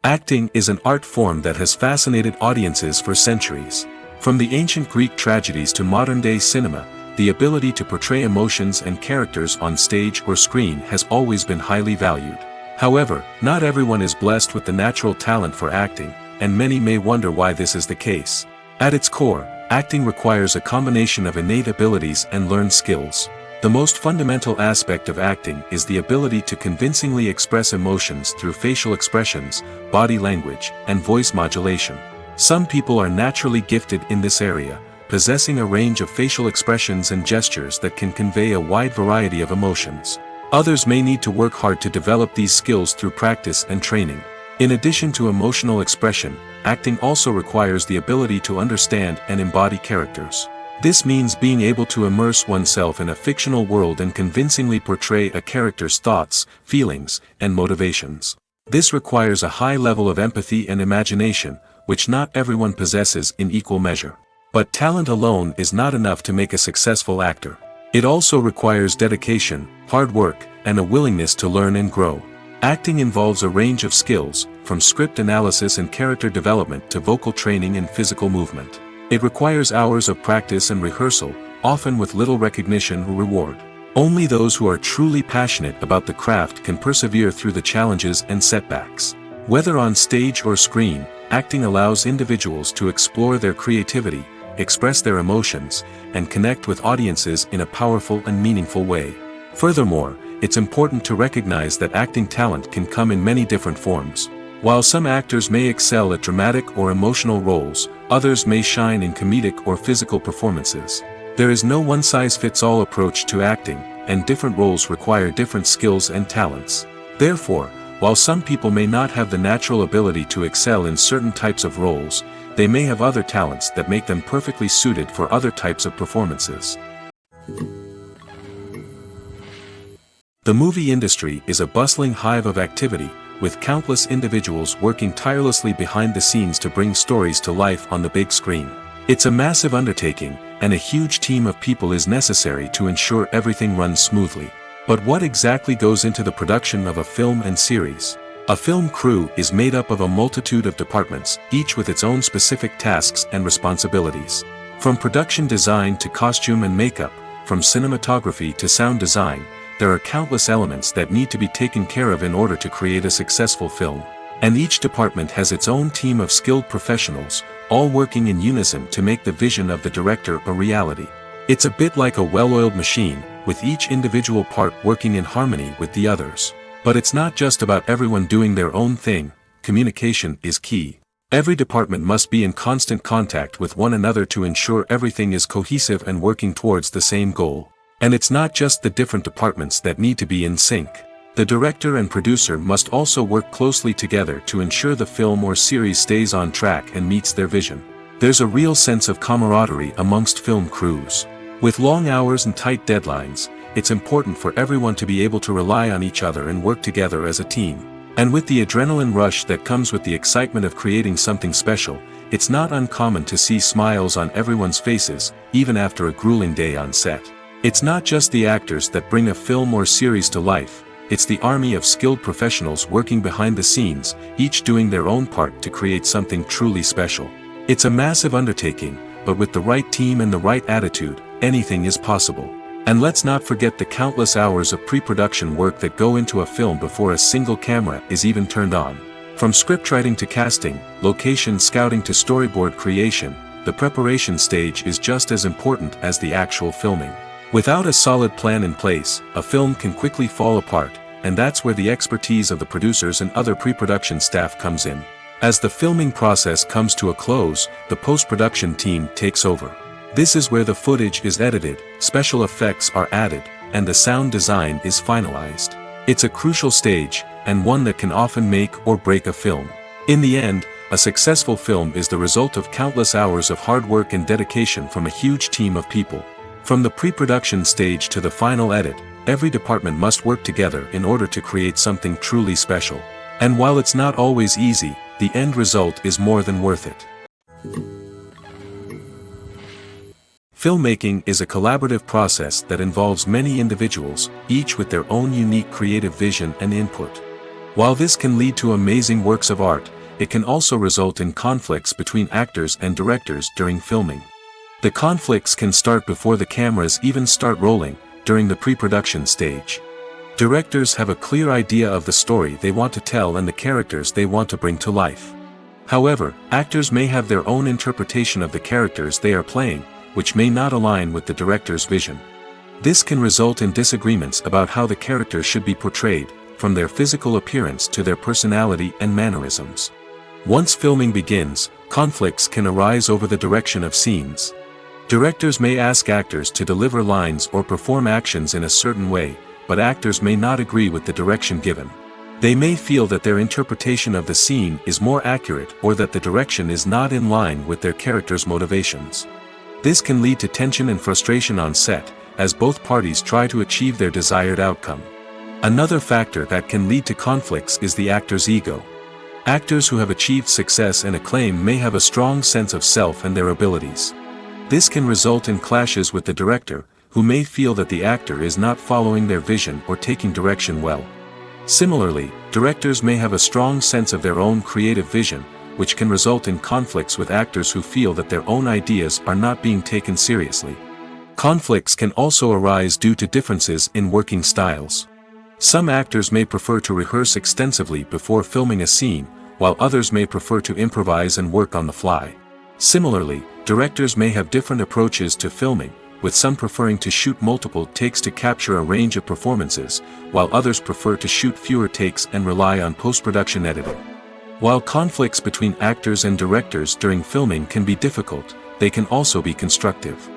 Speaker 1: Acting is an art form that has fascinated audiences for centuries. From the ancient Greek tragedies to modern-day cinema, the ability to portray emotions and characters on stage or screen has always been highly valued. However, not everyone is blessed with the natural talent for acting, and many may wonder why this is the case. At its core, Acting requires a combination of innate abilities and learned skills. The most fundamental aspect of acting is the ability to convincingly express emotions through facial expressions, body language, and voice modulation. Some people are naturally gifted in this area, possessing a range of facial expressions and gestures that can convey a wide variety of emotions. Others may need to work hard to develop these skills through practice and training. In addition to emotional expression, acting also requires the ability to understand and embody characters. This means being able to immerse oneself in a fictional world and convincingly portray a character's thoughts, feelings, and motivations. This requires a high level of empathy and imagination, which not everyone possesses in equal measure. But talent alone is not enough to make a successful actor. It also requires dedication, hard work, and a willingness to learn and grow. Acting involves a range of skills, from script analysis and character development to vocal training and physical movement. It requires hours of practice and rehearsal, often with little recognition or reward. Only those who are truly passionate about the craft can persevere through the challenges and setbacks. Whether on stage or screen, acting allows individuals to explore their creativity, express their emotions, and connect with audiences in a powerful and meaningful way. Furthermore, it's important to recognize that acting talent can come in many different forms. While some actors may excel at dramatic or emotional roles, others may shine in comedic or physical performances. There is no one-size-fits-all approach to acting, and different roles require different skills and talents. Therefore, while some people may not have the natural ability to excel in certain types of roles, they may have other talents that make them perfectly suited for other types of performances. The movie industry is a bustling hive of activity, with countless individuals working tirelessly behind the scenes to bring stories to life on the big screen. It's a massive undertaking, and a huge team of people is necessary to ensure everything runs smoothly. But what exactly goes into the production of a film and series? A film crew is made up of a multitude of departments, each with its own specific tasks and responsibilities. From production design to costume and makeup, from cinematography to sound design, there are countless elements that need to be taken care of in order to create a successful film. And each department has its own team of skilled professionals, all working in unison to make the vision of the director a reality. It's a bit like a well-oiled machine, with each individual part working in harmony with the others. But it's not just about everyone doing their own thing. Communication is key. Every department must be in constant contact with one another to ensure everything is cohesive and working towards the same goal. And it's not just the different departments that need to be in sync. The director and producer must also work closely together to ensure the film or series stays on track and meets their vision. There's a real sense of camaraderie amongst film crews. With long hours and tight deadlines, it's important for everyone to be able to rely on each other and work together as a team. And with the adrenaline rush that comes with the excitement of creating something special, it's not uncommon to see smiles on everyone's faces, even after a grueling day on set. It's not just the actors that bring a film or series to life, it's the army of skilled professionals working behind the scenes, each doing their own part to create something truly special. It's a massive undertaking, but with the right team and the right attitude, anything is possible. And let's not forget the countless hours of pre-production work that go into a film before a single camera is even turned on. From scriptwriting to casting, location scouting to storyboard creation, the preparation stage is just as important as the actual filming. Without a solid plan in place, a film can quickly fall apart, and that's where the expertise of the producers and other pre-production staff comes in. As the filming process comes to a close, the post-production team takes over. This is where the footage is edited, special effects are added, and the sound design is finalized. It's a crucial stage, and one that can often make or break a film. In the end, a successful film is the result of countless hours of hard work and dedication from a huge team of people. From the pre-production stage to the final edit, every department must work together in order to create something truly special. And while it's not always easy, the end result is more than worth it. Filmmaking is a collaborative process that involves many individuals, each with their own unique creative vision and input. While this can lead to amazing works of art, it can also result in conflicts between actors and directors during filming. The conflicts can start before the cameras even start rolling, during the pre-production stage. Directors have a clear idea of the story they want to tell and the characters they want to bring to life. However, actors may have their own interpretation of the characters they are playing, which may not align with the director's vision. This can result in disagreements about how the character should be portrayed, from their physical appearance to their personality and mannerisms. Once filming begins, conflicts can arise over the direction of scenes. Directors may ask actors to deliver lines or perform actions in a certain way, but actors may not agree with the direction given. They may feel that their interpretation of the scene is more accurate or that the direction is not in line with their character's motivations. This can lead to tension and frustration on set, as both parties try to achieve their desired outcome. Another factor that can lead to conflicts is the actor's ego. Actors who have achieved success and acclaim may have a strong sense of self and their abilities. This can result in clashes with the director, who may feel that the actor is not following their vision or taking direction well. Similarly, directors may have a strong sense of their own creative vision, which can result in conflicts with actors who feel that their own ideas are not being taken seriously. Conflicts can also arise due to differences in working styles. Some actors may prefer to rehearse extensively before filming a scene, while others may prefer to improvise and work on the fly. Similarly, directors may have different approaches to filming, with some preferring to shoot multiple takes to capture a range of performances, while others prefer to shoot fewer takes and rely on post-production editing. While conflicts between actors and directors during filming can be difficult, they can also be constructive.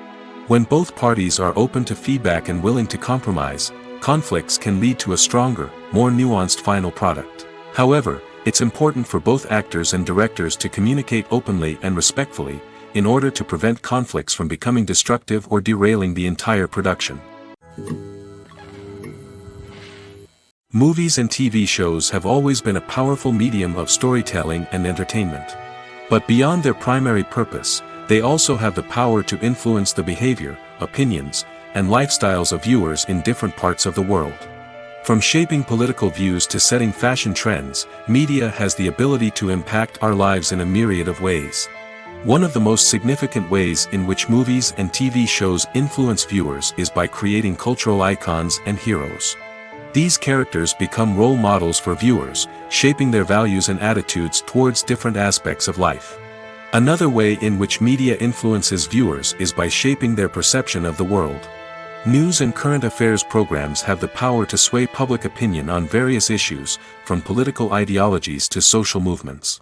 Speaker 1: When both parties are open to feedback and willing to compromise, conflicts can lead to a stronger, more nuanced final product. However, it's important for both actors and directors to communicate openly and respectfully, in order to prevent conflicts from becoming destructive or derailing the entire production. Movies and TV shows have always been a powerful medium of storytelling and entertainment. But beyond their primary purpose, they also have the power to influence the behavior, opinions, and lifestyles of viewers in different parts of the world. From shaping political views to setting fashion trends, media has the ability to impact our lives in a myriad of ways. One of the most significant ways in which movies and TV shows influence viewers is by creating cultural icons and heroes. These characters become role models for viewers, shaping their values and attitudes towards different aspects of life. Another way in which media influences viewers is by shaping their perception of the world. News and current affairs programs have the power to sway public opinion on various issues, from political ideologies to social movements.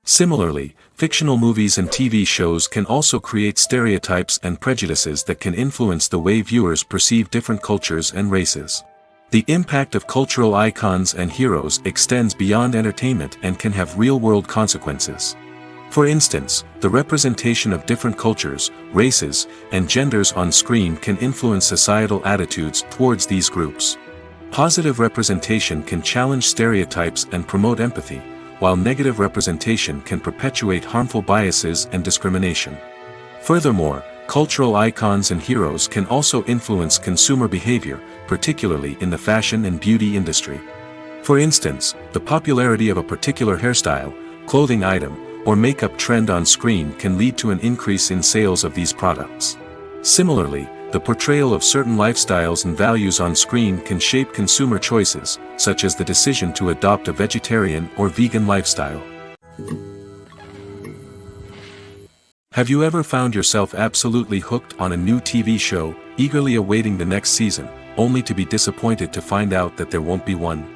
Speaker 1: Similarly, fictional movies and TV shows can also create stereotypes and prejudices that can influence the way viewers perceive different cultures and races. The impact of cultural icons and heroes extends beyond entertainment and can have real-world consequences. For instance, the representation of different cultures, races, and genders on screen can influence societal attitudes towards these groups. Positive representation can challenge stereotypes and promote empathy, while negative representation can perpetuate harmful biases and discrimination. Furthermore, cultural icons and heroes can also influence consumer behavior, particularly in the fashion and beauty industry. For instance, the popularity of a particular hairstyle, clothing item, or makeup trend on screen can lead to an increase in sales of these products. Similarly, the portrayal of certain lifestyles and values on screen can shape consumer choices, such as the decision to adopt a vegetarian or vegan lifestyle. Have you ever found yourself absolutely hooked on a new TV show, eagerly awaiting the next season, only to be disappointed to find out that there won't be one?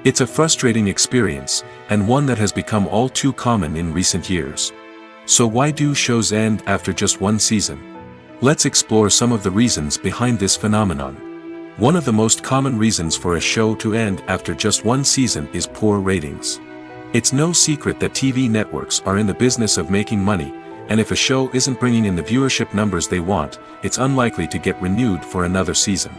Speaker 1: It's a frustrating experience, and one that has become all too common in recent years. So why do shows end after just one season? Let's explore some of the reasons behind this phenomenon. One of the most common reasons for a show to end after just one season is poor ratings. It's no secret that TV networks are in the business of making money, and if a show isn't bringing in the viewership numbers they want, it's unlikely to get renewed for another season.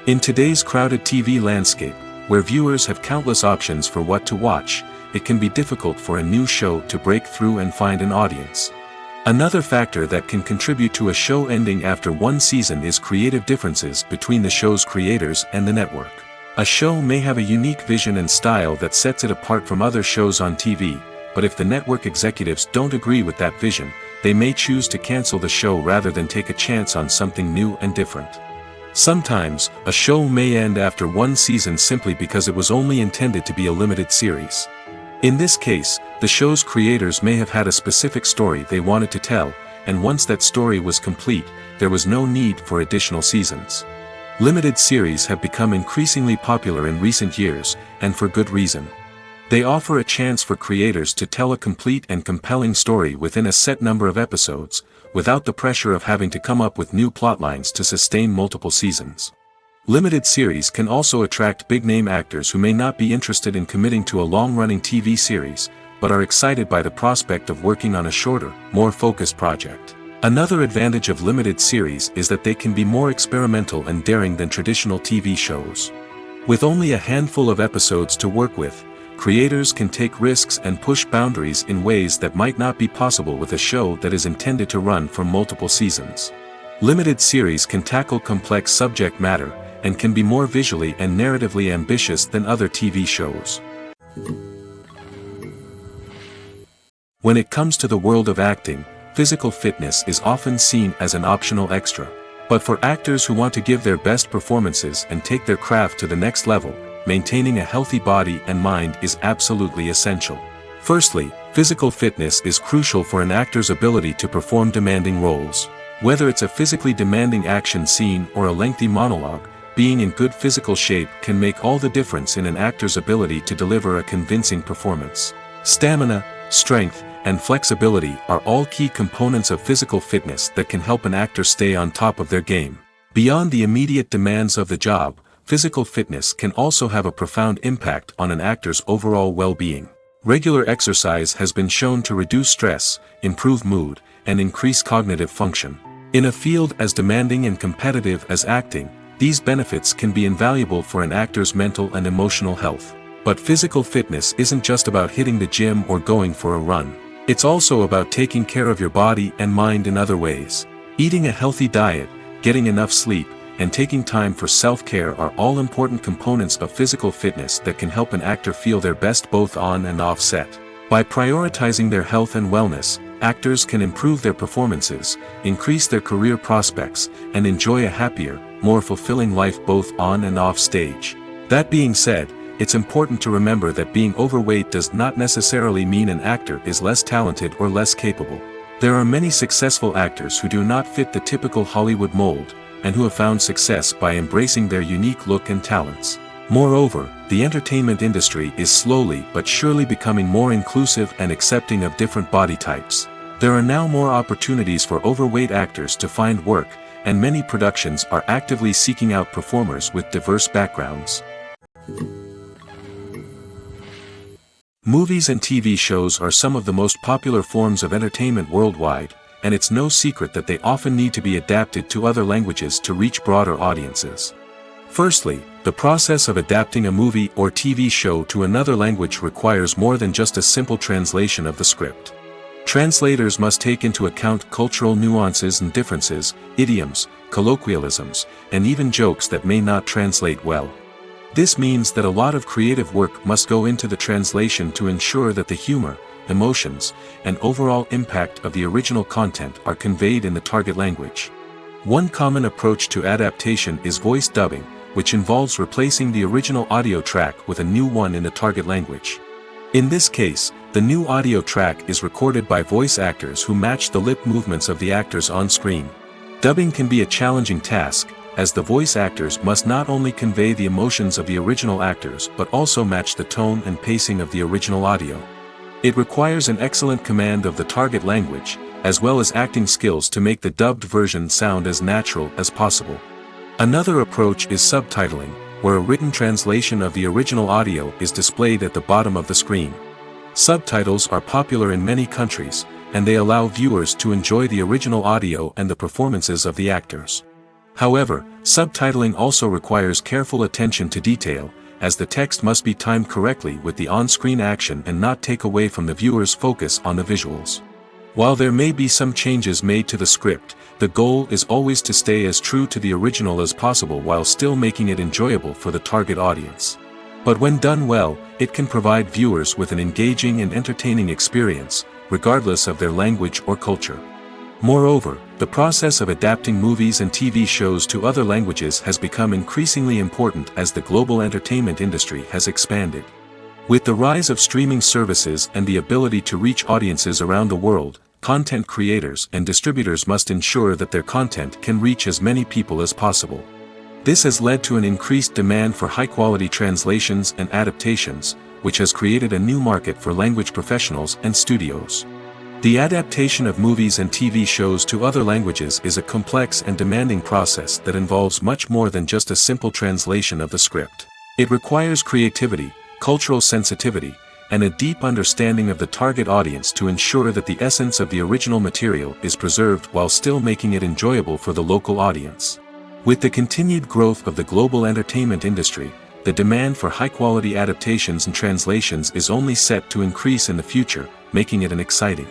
Speaker 1: In today's crowded TV landscape, where viewers have countless options for what to watch, it can be difficult for a new show to break through and find an audience. Another factor that can contribute to a show ending after one season is creative differences between the show's creators and the network. A show may have a unique vision and style that sets it apart from other shows on TV, but if the network executives don't agree with that vision, they may choose to cancel the show rather than take a chance on something new and different. Sometimes, a show may end after one season simply because it was only intended to be a limited series. In this case, the show's creators may have had a specific story they wanted to tell, and once that story was complete, there was no need for additional seasons. Limited series have become increasingly popular in recent years, and for good reason. They offer a chance for creators to tell a complete and compelling story within a set number of episodes, without the pressure of having to come up with new plotlines to sustain multiple seasons. Limited series can also attract big-name actors who may not be interested in committing to a long-running TV series, but are excited by the prospect of working on a shorter, more focused project. Another advantage of limited series is that they can be more experimental and daring than traditional TV shows. With only a handful of episodes to work with, creators can take risks and push boundaries in ways that might not be possible with a show that is intended to run for multiple seasons. Limited series can tackle complex subject matter, and can be more visually and narratively ambitious than other TV shows. When it comes to the world of acting, physical fitness is often seen as an optional extra. But for actors who want to give their best performances and take their craft to the next level, maintaining a healthy body and mind is absolutely essential. Firstly, physical fitness is crucial for an actor's ability to perform demanding roles. Whether it's a physically demanding action scene or a lengthy monologue, being in good physical shape can make all the difference in an actor's ability to deliver a convincing performance. Stamina, strength, and flexibility are all key components of physical fitness that can help an actor stay on top of their game. Beyond the immediate demands of the job, physical fitness can also have a profound impact on an actor's overall well-being. Regular exercise has been shown to reduce stress, improve mood, and increase cognitive function. In a field as demanding and competitive as acting, these benefits can be invaluable for an actor's mental and emotional health. But physical fitness isn't just about hitting the gym or going for a run. It's also about taking care of your body and mind in other ways. Eating a healthy diet, getting enough sleep, and taking time for self-care are all important components of physical fitness that can help an actor feel their best both on and off set. By prioritizing their health and wellness, actors can improve their performances, increase their career prospects, and enjoy a happier, more fulfilling life both on and off stage. That being said, it's important to remember that being overweight does not necessarily mean an actor is less talented or less capable. There are many successful actors who do not fit the typical Hollywood mold, and who have found success by embracing their unique look and talents. Moreover, the entertainment industry is slowly but surely becoming more inclusive and accepting of different body types. There are now more opportunities for overweight actors to find work, and many productions are actively seeking out performers with diverse backgrounds. Movies and TV shows are some of the most popular forms of entertainment worldwide, and it's no secret that they often need to be adapted to other languages to reach broader audiences. Firstly, the process of adapting a movie or TV show to another language requires more than just a simple translation of the script. Translators must take into account cultural nuances and differences, idioms, colloquialisms, and even jokes that may not translate well. This means that a lot of creative work must go into the translation to ensure that the humor, emotions, and overall impact of the original content are conveyed in the target language. One common approach to adaptation is voice dubbing, which involves replacing the original audio track with a new one in the target language. In this case, the new audio track is recorded by voice actors who match the lip movements of the actors on screen. Dubbing can be a challenging task, as the voice actors must not only convey the emotions of the original actors but also match the tone and pacing of the original audio. It requires an excellent command of the target language, as well as acting skills to make the dubbed version sound as natural as possible. Another approach is subtitling, where a written translation of the original audio is displayed at the bottom of the screen. Subtitles are popular in many countries, and they allow viewers to enjoy the original audio and the performances of the actors. However, subtitling also requires careful attention to detail, as the text must be timed correctly with the on-screen action and not take away from the viewer's focus on the visuals. While there may be some changes made to the script, the goal is always to stay as true to the original as possible while still making it enjoyable for the target audience. But when done well, it can provide viewers with an engaging and entertaining experience, regardless of their language or culture. Moreover, the process of adapting movies and TV shows to other languages has become increasingly important as the global entertainment industry has expanded. With the rise of streaming services and the ability to reach audiences around the world, content creators and distributors must ensure that their content can reach as many people as possible. This has led to an increased demand for high-quality translations and adaptations, which has created a new market for language professionals and studios. The adaptation of movies and TV shows to other languages is a complex and demanding process that involves much more than just a simple translation of the script. It requires creativity, cultural sensitivity, and a deep understanding of the target audience to ensure that the essence of the original material is preserved while still making it enjoyable for the local audience. With the continued growth of the global entertainment industry, the demand for high-quality adaptations and translations is only set to increase in the future, making it an exciting.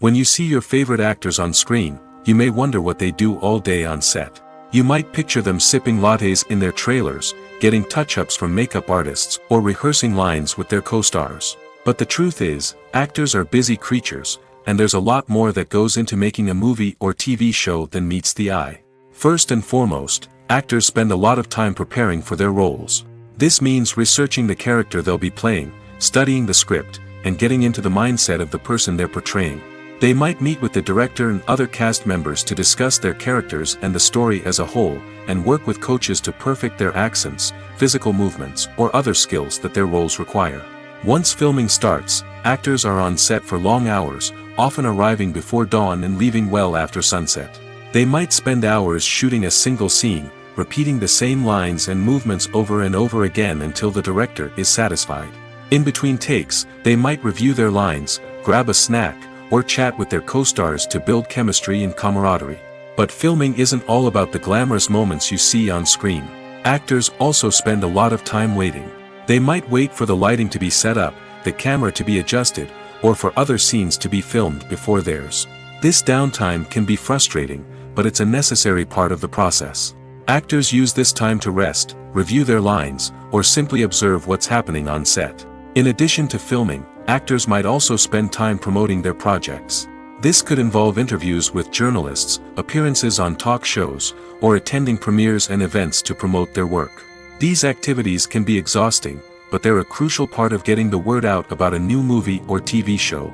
Speaker 1: When you see your favorite actors on screen, you may wonder what they do all day on set. You might picture them sipping lattes in their trailers, getting touch-ups from makeup artists, or rehearsing lines with their co-stars. But the truth is, actors are busy creatures, and there's a lot more that goes into making a movie or TV show than meets the eye. First and foremost, actors spend a lot of time preparing for their roles. This means researching the character they'll be playing, studying the script, and getting into the mindset of the person they're portraying. They might meet with the director and other cast members to discuss their characters and the story as a whole, and work with coaches to perfect their accents, physical movements, or other skills that their roles require. Once filming starts, actors are on set for long hours, often arriving before dawn and leaving well after sunset. They might spend hours shooting a single scene, repeating the same lines and movements over and over again until the director is satisfied. In between takes, they might review their lines, grab a snack, or chat with their co-stars to build chemistry and camaraderie. But filming isn't all about the glamorous moments you see on screen. Actors also spend a lot of time waiting. They might wait for the lighting to be set up, the camera to be adjusted, or for other scenes to be filmed before theirs. This downtime can be frustrating, but it's a necessary part of the process. Actors use this time to rest, review their lines, or simply observe what's happening on set. In addition to filming, actors might also spend time promoting their projects. This could involve interviews with journalists, appearances on talk shows, or attending premieres and events to promote their work. These activities can be exhausting, but they're a crucial part of getting the word out about a new movie or TV show.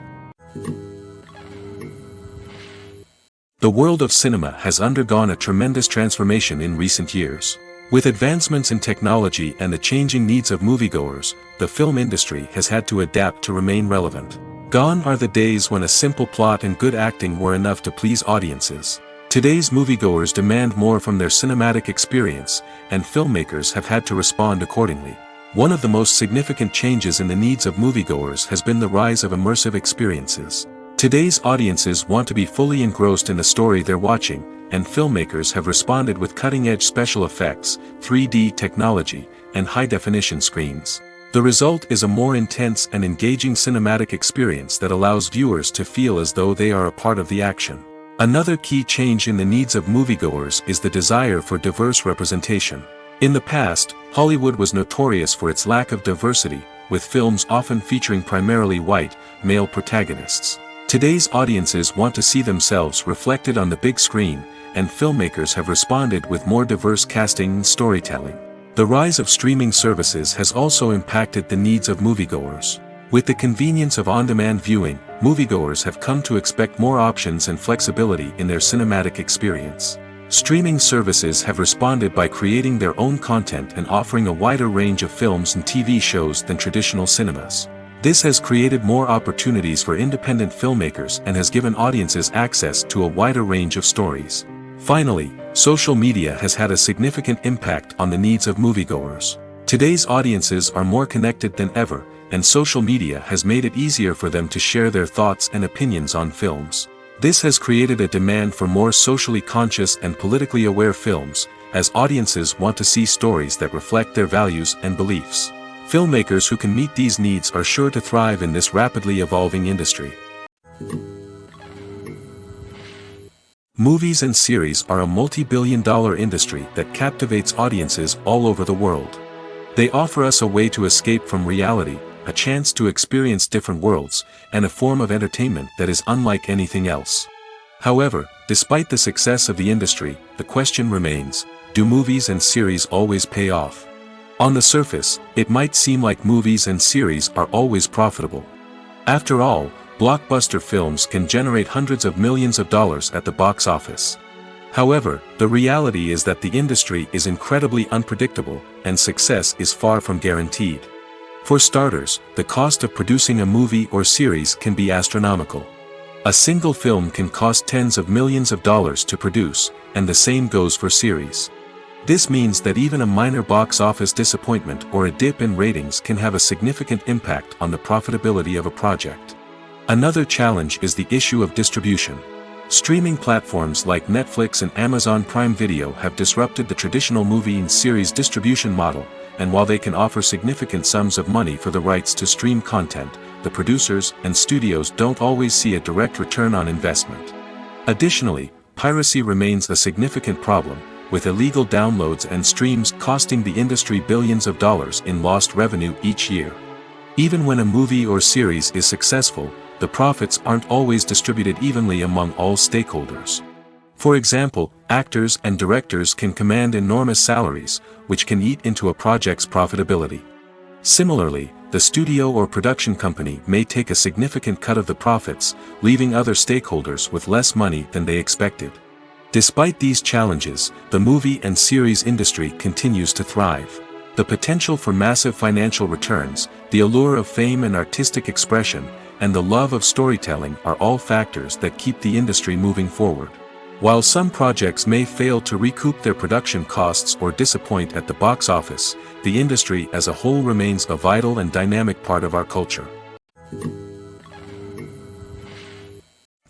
Speaker 1: The world of cinema has undergone a tremendous transformation in recent years. With advancements in technology and the changing needs of moviegoers, the film industry has had to adapt to remain relevant. Gone are the days when a simple plot and good acting were enough to please audiences. Today's moviegoers demand more from their cinematic experience, and filmmakers have had to respond accordingly. One of the most significant changes in the needs of moviegoers has been the rise of immersive experiences. Today's audiences want to be fully engrossed in the story they're watching, and filmmakers have responded with cutting-edge special effects, 3D technology, and high-definition screens. The result is a more intense and engaging cinematic experience that allows viewers to feel as though they are a part of the action. Another key change in the needs of moviegoers is the desire for diverse representation. In the past, Hollywood was notorious for its lack of diversity, with films often featuring primarily white, male protagonists. Today's audiences want to see themselves reflected on the big screen, and filmmakers have responded with more diverse casting and storytelling. The rise of streaming services has also impacted the needs of moviegoers. With the convenience of on-demand viewing, moviegoers have come to expect more options and flexibility in their cinematic experience. Streaming services have responded by creating their own content and offering a wider range of films and TV shows than traditional cinemas. This has created more opportunities for independent filmmakers and has given audiences access to a wider range of stories. Finally, social media has had a significant impact on the needs of moviegoers. Today's audiences are more connected than ever, and social media has made it easier for them to share their thoughts and opinions on films. This has created a demand for more socially conscious and politically aware films, as audiences want to see stories that reflect their values and beliefs. Filmmakers who can meet these needs are sure to thrive in this rapidly evolving industry. Movies and series are a multi-billion-dollar industry that captivates audiences all over the world. They offer us a way to escape from reality, a chance to experience different worlds, and a form of entertainment that is unlike anything else. However, despite the success of the industry, the question remains, do movies and series always pay off? On the surface, it might seem like movies and series are always profitable. After all, blockbuster films can generate hundreds of millions of dollars at the box office. However, the reality is that the industry is incredibly unpredictable, and success is far from guaranteed. For starters, the cost of producing a movie or series can be astronomical. A single film can cost tens of millions of dollars to produce, and the same goes for series. This means that even a minor box office disappointment or a dip in ratings can have a significant impact on the profitability of a project. Another challenge is the issue of distribution. Streaming platforms like Netflix and Amazon Prime Video have disrupted the traditional movie and series distribution model, and while they can offer significant sums of money for the rights to stream content, the producers and studios don't always see a direct return on investment. Additionally, piracy remains a significant problem, with illegal downloads and streams costing the industry billions of dollars in lost revenue each year. Even when a movie or series is successful, the profits aren't always distributed evenly among all stakeholders. For example, actors and directors can command enormous salaries, which can eat into a project's profitability. Similarly, the studio or production company may take a significant cut of the profits, leaving other stakeholders with less money than they expected. Despite these challenges, the movie and series industry continues to thrive. The potential for massive financial returns, the allure of fame and artistic expression, and the love of storytelling are all factors that keep the industry moving forward. While some projects may fail to recoup their production costs or disappoint at the box office, the industry as a whole remains a vital and dynamic part of our culture.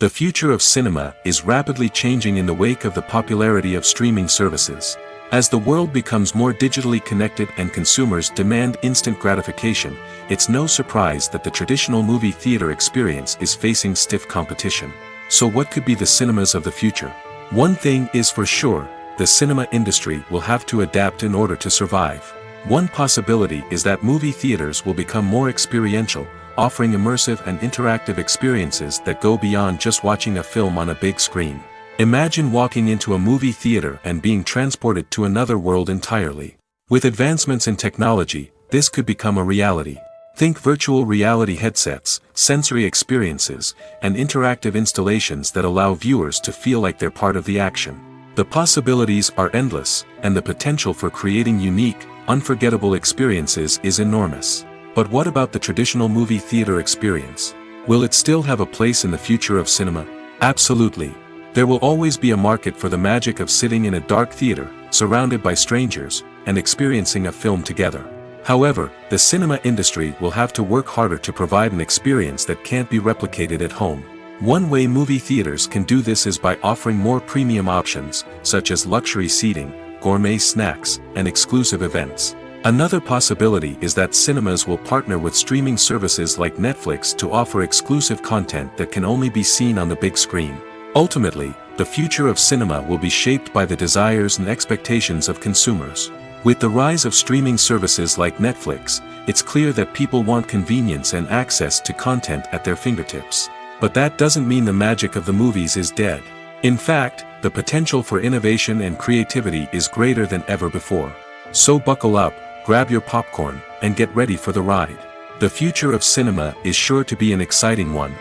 Speaker 1: The future of cinema is rapidly changing in the wake of the popularity of streaming services. As the world becomes more digitally connected and consumers demand instant gratification, it's no surprise that the traditional movie theater experience is facing stiff competition. So what could be the cinemas of the future? One thing is for sure, the cinema industry will have to adapt in order to survive. One possibility is that movie theaters will become more experiential, offering immersive and interactive experiences that go beyond just watching a film on a big screen. Imagine walking into a movie theater and being transported to another world entirely. With advancements in technology, this could become a reality. Think virtual reality headsets, sensory experiences, and interactive installations that allow viewers to feel like they're part of the action. The possibilities are endless, and the potential for creating unique, unforgettable experiences is enormous. But what about the traditional movie theater experience? Will it still have a place in the future of cinema? Absolutely. There will always be a market for the magic of sitting in a dark theater, surrounded by strangers, and experiencing a film together. However, the cinema industry will have to work harder to provide an experience that can't be replicated at home. One way movie theaters can do this is by offering more premium options, such as luxury seating, gourmet snacks, and exclusive events. Another possibility is that cinemas will partner with streaming services like Netflix to offer exclusive content that can only be seen on the big screen. Ultimately, the future of cinema will be shaped by the desires and expectations of consumers. With the rise of streaming services like Netflix, it's clear that people want convenience and access to content at their fingertips. But that doesn't mean the magic of the movies is dead. In fact, the potential for innovation and creativity is greater than ever before. So buckle up, grab your popcorn, and get ready for the ride. The future of cinema is sure to be an exciting one.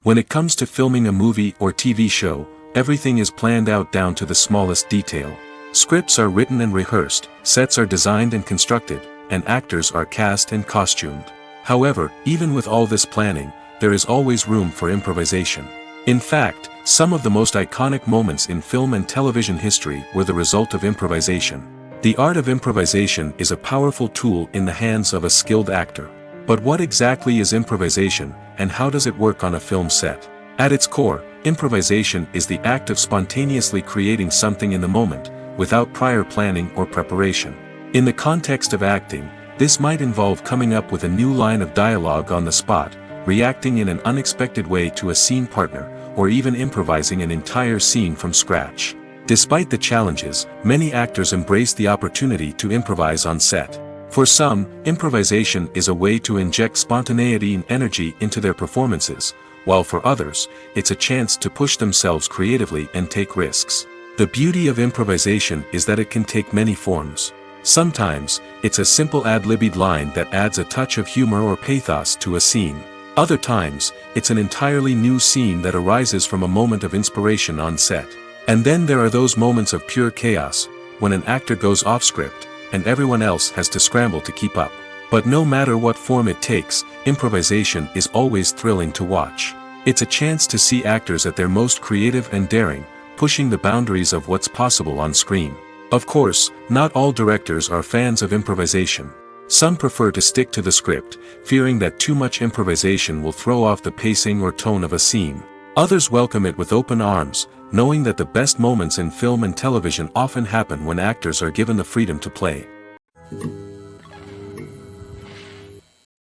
Speaker 1: When it comes to filming a movie or TV show, everything is planned out down to the smallest detail. Scripts are written and rehearsed, sets are designed and constructed, and actors are cast and costumed. However, even with all this planning, there is always room for improvisation. In fact, some of the most iconic moments in film and television history were the result of improvisation. The art of improvisation is a powerful tool in the hands of a skilled actor. But what exactly is improvisation, and how does it work on a film set? At its core, improvisation is the act of spontaneously creating something in the moment, without prior planning or preparation. In the context of acting, this might involve coming up with a new line of dialogue on the spot, reacting in an unexpected way to a scene partner, or even improvising an entire scene from scratch. Despite the challenges, many actors embrace the opportunity to improvise on set. For some, improvisation is a way to inject spontaneity and energy into their performances, while for others, it's a chance to push themselves creatively and take risks. The beauty of improvisation is that it can take many forms. Sometimes, it's a simple ad-libbed line that adds a touch of humor or pathos to a scene. Other times, it's an entirely new scene that arises from a moment of inspiration on set. And then there are those moments of pure chaos, when an actor goes off script, and everyone else has to scramble to keep up. But no matter what form it takes, improvisation is always thrilling to watch. It's a chance to see actors at their most creative and daring, pushing the boundaries of what's possible on screen. Of course, not all directors are fans of improvisation. Some prefer to stick to the script, fearing that too much improvisation will throw off the pacing or tone of a scene. Others welcome it with open arms, knowing that the best moments in film and television often happen when actors are given the freedom to play.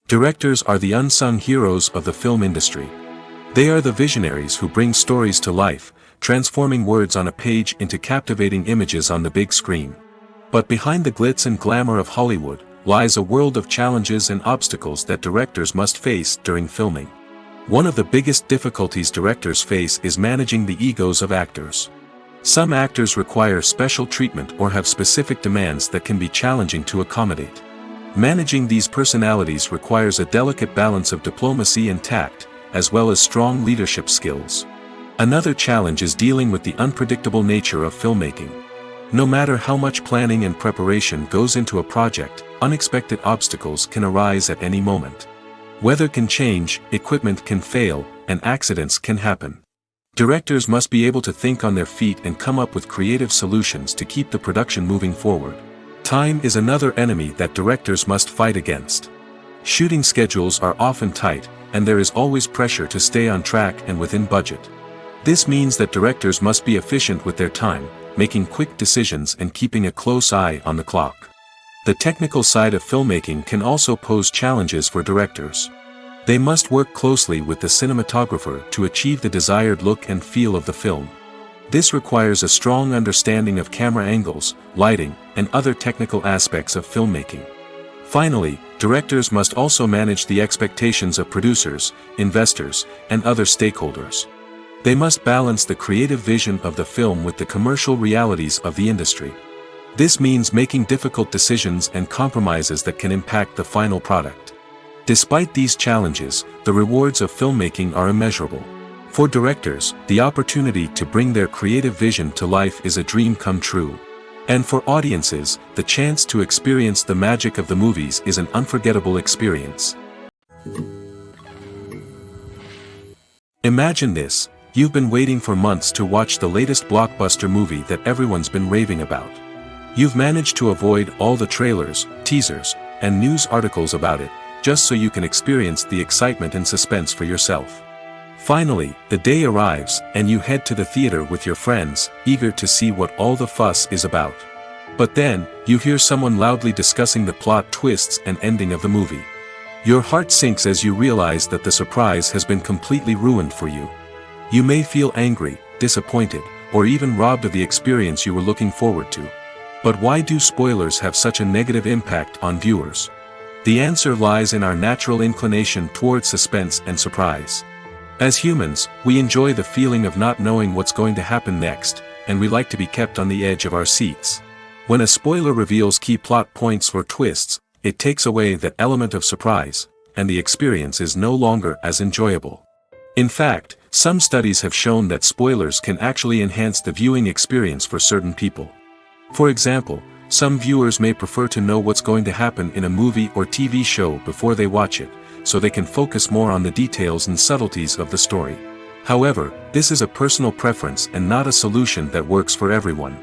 Speaker 1: Directors are the unsung heroes of the film industry. They are the visionaries who bring stories to life, transforming words on a page into captivating images on the big screen. But behind the glitz and glamour of Hollywood, lies a world of challenges and obstacles that directors must face during filming. One of the biggest difficulties directors face is managing the egos of actors. Some actors require special treatment or have specific demands that can be challenging to accommodate. Managing these personalities requires a delicate balance of diplomacy and tact, as well as strong leadership skills. Another challenge is dealing with the unpredictable nature of filmmaking. No matter how much planning and preparation goes into a project, unexpected obstacles can arise at any moment. Weather can change, equipment can fail, and accidents can happen. Directors must be able to think on their feet and come up with creative solutions to keep the production moving forward. Time is another enemy that directors must fight against. Shooting schedules are often tight, and there is always pressure to stay on track and within budget. This means that directors must be efficient with their time, making quick decisions and keeping a close eye on the clock. The technical side of filmmaking can also pose challenges for directors. They must work closely with the cinematographer to achieve the desired look and feel of the film. This requires a strong understanding of camera angles, lighting, and other technical aspects of filmmaking. Finally, directors must also manage the expectations of producers, investors, and other stakeholders. They must balance the creative vision of the film with the commercial realities of the industry. This means making difficult decisions and compromises that can impact the final product. Despite these challenges, the rewards of filmmaking are immeasurable. For directors, the opportunity to bring their creative vision to life is a dream come true. And for audiences, the chance to experience the magic of the movies is an unforgettable experience. Imagine this. You've been waiting for months to watch the latest blockbuster movie that everyone's been raving about. You've managed to avoid all the trailers, teasers, and news articles about it, just so you can experience the excitement and suspense for yourself. Finally, the day arrives, and you head to the theater with your friends, eager to see what all the fuss is about. But then, you hear someone loudly discussing the plot twists and ending of the movie. Your heart sinks as you realize that the surprise has been completely ruined for you. You may feel angry, disappointed, or even robbed of the experience you were looking forward to. But why do spoilers have such a negative impact on viewers? The answer lies in our natural inclination toward suspense and surprise. As humans, we enjoy the feeling of not knowing what's going to happen next, and we like to be kept on the edge of our seats. When a spoiler reveals key plot points or twists, it takes away that element of surprise, and the experience is no longer as enjoyable. In fact, some studies have shown that spoilers can actually enhance the viewing experience for certain people. For example, some viewers may prefer to know what's going to happen in a movie or TV show before they watch it, so they can focus more on the details and subtleties of the story. However, this is a personal preference and not a solution that works for everyone.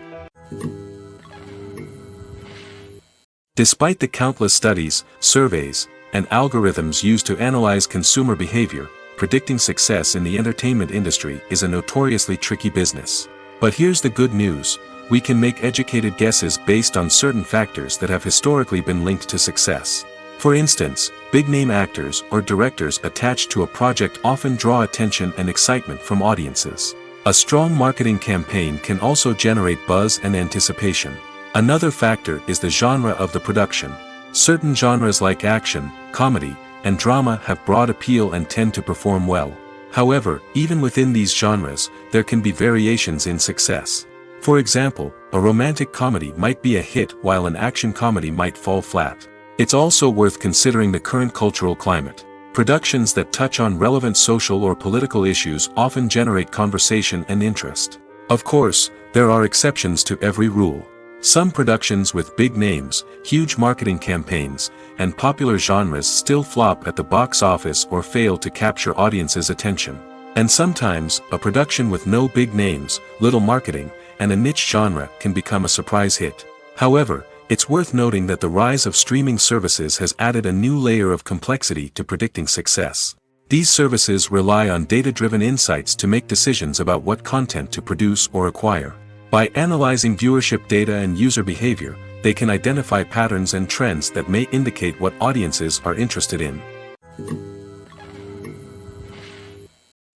Speaker 1: Despite the countless studies, surveys, and algorithms used to analyze consumer behavior, predicting success in the entertainment industry is a notoriously tricky business. But here's the good news: we can make educated guesses based on certain factors that have historically been linked to success. For instance, big-name actors or directors attached to a project often draw attention and excitement from audiences. A strong marketing campaign can also generate buzz and anticipation. Another factor is the genre of the production. Certain genres like action, comedy, and drama have broad appeal and tend to perform well. However, even within these genres, there can be variations in success. For example, a romantic comedy might be a hit while an action comedy might fall flat. It's also worth considering the current cultural climate. Productions that touch on relevant social or political issues often generate conversation and interest. Of course, there are exceptions to every rule. Some productions with big names, huge marketing campaigns, and popular genres still flop at the box office or fail to capture audiences' attention. And sometimes, a production with no big names, little marketing, and a niche genre can become a surprise hit. However, it's worth noting that the rise of streaming services has added a new layer of complexity to predicting success. These services rely on data-driven insights to make decisions about what content to produce or acquire. By analyzing viewership data and user behavior, they can identify patterns and trends that may indicate what audiences are interested in.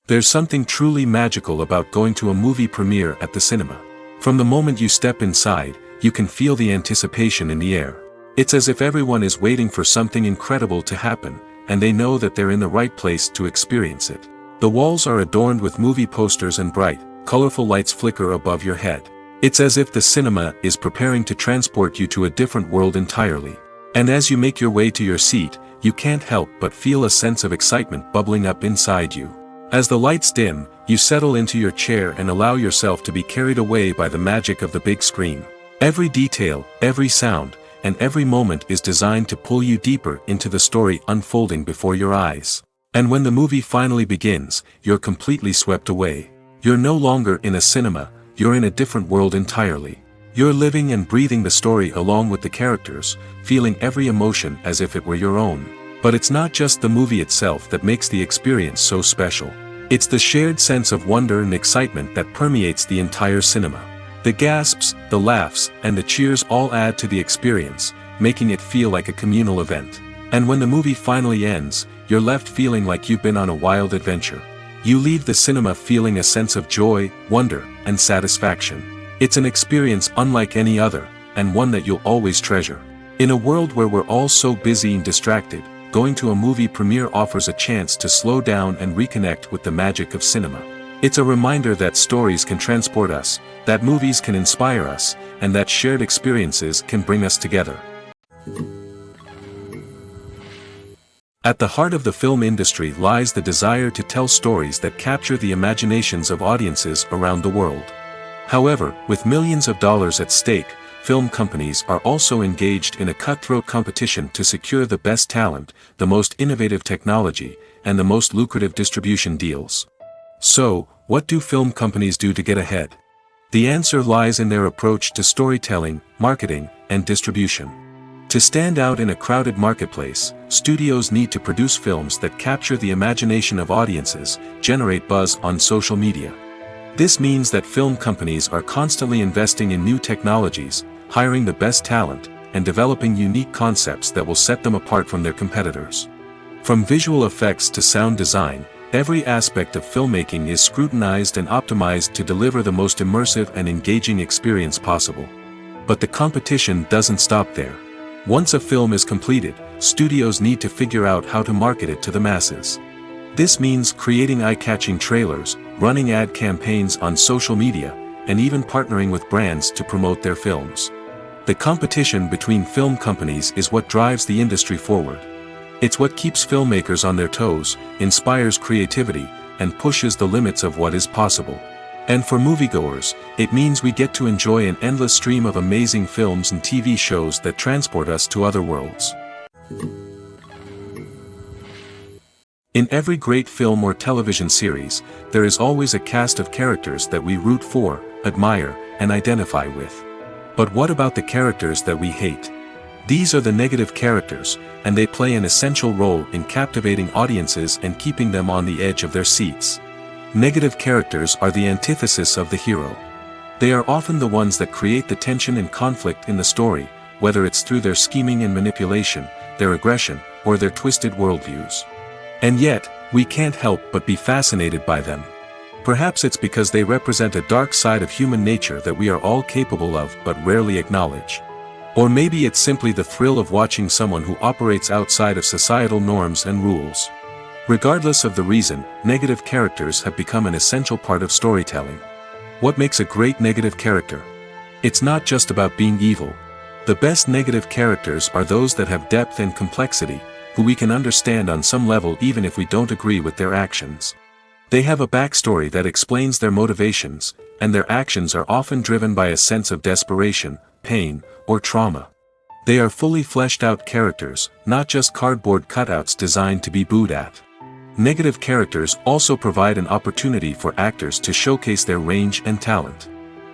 Speaker 1: There's something truly magical about going to a movie premiere at the cinema. From the moment you step inside, you can feel the anticipation in the air. It's as if everyone is waiting for something incredible to happen, and they know that they're in the right place to experience it. The walls are adorned with movie posters and bright, colorful lights flicker above your head. It's as if the cinema is preparing to transport you to a different world entirely. And as you make your way to your seat, you can't help but feel a sense of excitement bubbling up inside you. As the lights dim, you settle into your chair and allow yourself to be carried away by the magic of the big screen. Every detail, every sound, and every moment is designed to pull you deeper into the story unfolding before your eyes. And when the movie finally begins, you're completely swept away. You're no longer in a cinema, you're in a different world entirely. You're living and breathing the story along with the characters, feeling every emotion as if it were your own. But it's not just the movie itself that makes the experience so special. It's the shared sense of wonder and excitement that permeates the entire cinema. The gasps, the laughs, and the cheers all add to the experience, making it feel like a communal event. And when the movie finally ends, you're left feeling like you've been on a wild adventure. You leave the cinema feeling a sense of joy, wonder, and satisfaction. It's an experience unlike any other, and one that you'll always treasure. In a world where we're all so busy and distracted, going to a movie premiere offers a chance to slow down and reconnect with the magic of cinema. It's a reminder that stories can transport us, that movies can inspire us, and that shared experiences can bring us together. At the heart of the film industry lies the desire to tell stories that capture the imaginations of audiences around the world. However, with millions of dollars at stake, film companies are also engaged in a cutthroat competition to secure the best talent, the most innovative technology, and the most lucrative distribution deals. So, what do film companies do to get ahead? The answer lies in their approach to storytelling, marketing, and distribution. To stand out in a crowded marketplace, studios need to produce films that capture the imagination of audiences, generate buzz on social media. This means that film companies are constantly investing in new technologies, hiring the best talent, and developing unique concepts that will set them apart from their competitors. From visual effects to sound design, every aspect of filmmaking is scrutinized and optimized to deliver the most immersive and engaging experience possible. But the competition doesn't stop there. Once a film is completed, studios need to figure out how to market it to the masses. This means creating eye-catching trailers, running ad campaigns on social media, and even partnering with brands to promote their films. The competition between film companies is what drives the industry forward. It's what keeps filmmakers on their toes, inspires creativity, and pushes the limits of what is possible. And for moviegoers, it means we get to enjoy an endless stream of amazing films and TV shows that transport us to other worlds. In every great film or television series, there is always a cast of characters that we root for, admire, and identify with. But what about the characters that we hate? These are the negative characters, and they play an essential role in captivating audiences and keeping them on the edge of their seats. Negative characters are the antithesis of the hero. They are often the ones that create the tension and conflict in the story, whether it's through their scheming and manipulation, their aggression, or their twisted worldviews. And yet, we can't help but be fascinated by them. Perhaps it's because they represent a dark side of human nature that we are all capable of but rarely acknowledge. Or maybe it's simply the thrill of watching someone who operates outside of societal norms and rules. Regardless of the reason, negative characters have become an essential part of storytelling. What makes a great negative character? It's not just about being evil. The best negative characters are those that have depth and complexity, who we can understand on some level even if we don't agree with their actions. They have a backstory that explains their motivations, and their actions are often driven by a sense of desperation, pain, or trauma. They are fully fleshed out characters, not just cardboard cutouts designed to be booed at. Negative characters also provide an opportunity for actors to showcase their range and talent.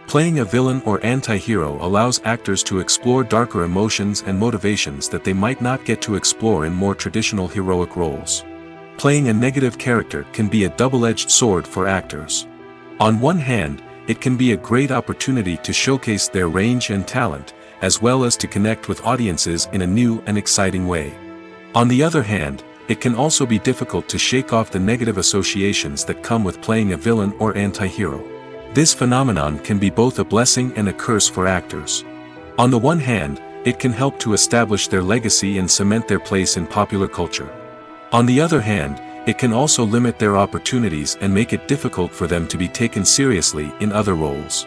Speaker 1: Playing a villain or anti-hero allows actors to explore darker emotions and motivations that they might not get to explore in more traditional heroic roles. Playing a negative character can be a double-edged sword for actors. On one hand, it can be a great opportunity to showcase their range and talent, as well as to connect with audiences in a new and exciting way. On the other hand, it can also be difficult to shake off the negative associations that come with playing a villain or anti-hero. This phenomenon can be both a blessing and a curse for actors. On the one hand, it can help to establish their legacy and cement their place in popular culture. On the other hand, it can also limit their opportunities and make it difficult for them to be taken seriously in other roles.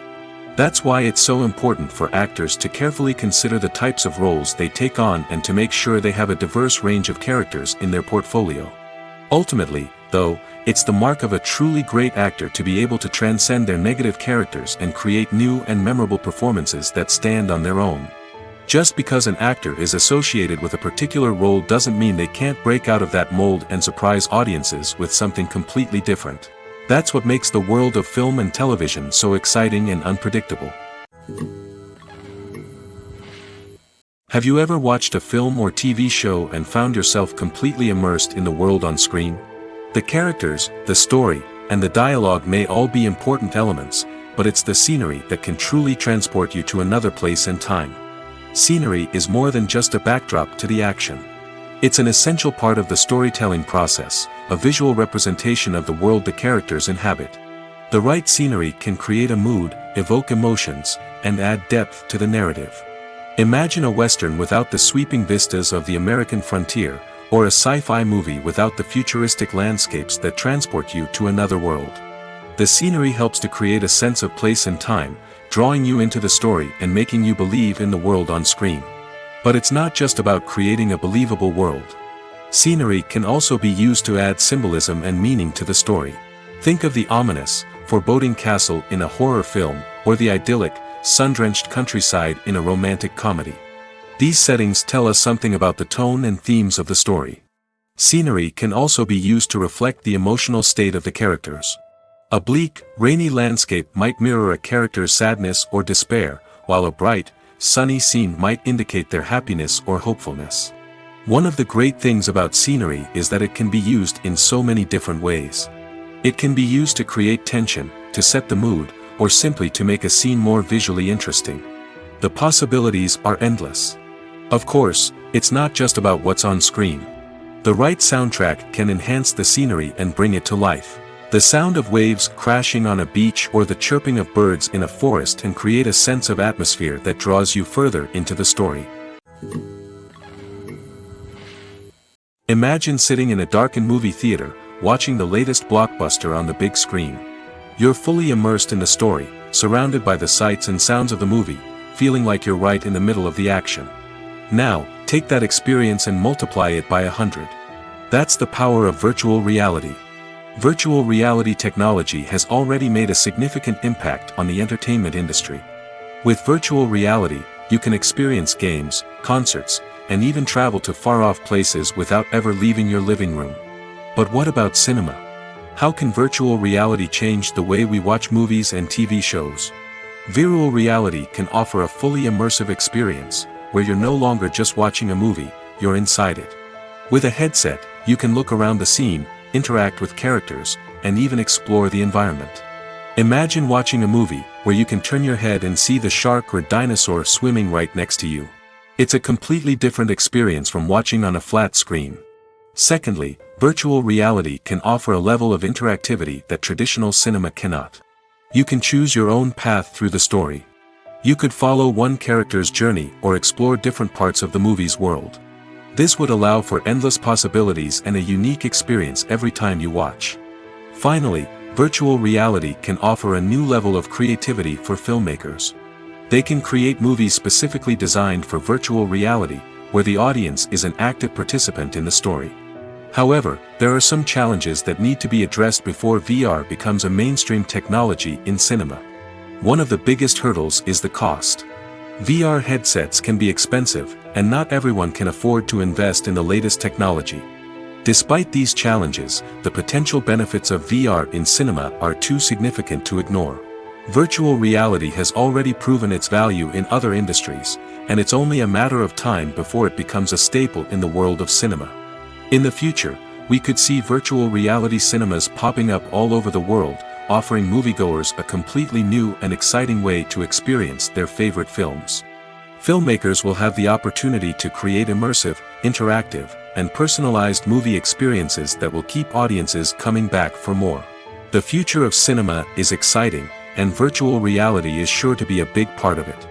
Speaker 1: That's why it's so important for actors to carefully consider the types of roles they take on and to make sure they have a diverse range of characters in their portfolio. Ultimately, though, it's the mark of a truly great actor to be able to transcend their negative characters and create new and memorable performances that stand on their own. Just because an actor is associated with a particular role doesn't mean they can't break out of that mold and surprise audiences with something completely different. That's what makes the world of film and television so exciting and unpredictable. Have you ever watched a film or TV show and found yourself completely immersed in the world on screen? The characters, the story, and the dialogue may all be important elements, but it's the scenery that can truly transport you to another place and time. Scenery is more than just a backdrop to the action. It's an essential part of the storytelling process, a visual representation of the world the characters inhabit. The right scenery can create a mood, evoke emotions, and add depth to the narrative. Imagine a Western without the sweeping vistas of the American frontier, or a sci-fi movie without the futuristic landscapes that transport you to another world. The scenery helps to create a sense of place and time, drawing you into the story and making you believe in the world on screen. But it's not just about creating a believable world. Scenery can also be used to add symbolism and meaning to the story. Think of the ominous, foreboding castle in a horror film, or the idyllic, sun-drenched countryside in a romantic comedy. These settings tell us something about the tone and themes of the story. Scenery can also be used to reflect the emotional state of the characters. A bleak, rainy landscape might mirror a character's sadness or despair, while a bright, sunny scene might indicate their happiness or hopefulness. One of the great things about scenery is that it can be used in so many different ways. It can be used to create tension, to set the mood, or simply to make a scene more visually interesting. The possibilities are endless. Of course, it's not just about what's on screen. The right soundtrack can enhance the scenery and bring it to life. The sound of waves crashing on a beach or the chirping of birds in a forest can create a sense of atmosphere that draws you further into the story. Imagine sitting in a darkened movie theater, watching the latest blockbuster on the big screen. You're fully immersed in the story, surrounded by the sights and sounds of the movie, feeling like you're right in the middle of the action. Now, take that experience and multiply it by 100. That's the power of virtual reality. Virtual reality technology has already made a significant impact on the entertainment industry. With virtual reality, you can experience games, concerts, and even travel to far-off places without ever leaving your living room. But what about cinema? How can virtual reality change the way we watch movies and TV shows? Virtual reality can offer a fully immersive experience, where you're no longer just watching a movie, you're inside it. With a headset, you can look around the scene, interact with characters, and even explore the environment. Imagine watching a movie where you can turn your head and see the shark or dinosaur swimming right next to you. It's a completely different experience from watching on a flat screen. Secondly, virtual reality can offer a level of interactivity that traditional cinema cannot. You can choose your own path through the story. You could follow one character's journey or explore different parts of the movie's world. This would allow for endless possibilities and a unique experience every time you watch. Finally, virtual reality can offer a new level of creativity for filmmakers. They can create movies specifically designed for virtual reality, where the audience is an active participant in the story. However, there are some challenges that need to be addressed before VR becomes a mainstream technology in cinema. One of the biggest hurdles is the cost. VR headsets can be expensive, and not everyone can afford to invest in the latest technology. Despite these challenges, the potential benefits of VR in cinema are too significant to ignore. Virtual reality has already proven its value in other industries, and it's only a matter of time before it becomes a staple in the world of cinema. In the future, we could see virtual reality cinemas popping up all over the world, offering moviegoers a completely new and exciting way to experience their favorite films. Filmmakers will have the opportunity to create immersive, interactive, and personalized movie experiences that will keep audiences coming back for more. The future of cinema is exciting, and virtual reality is sure to be a big part of it.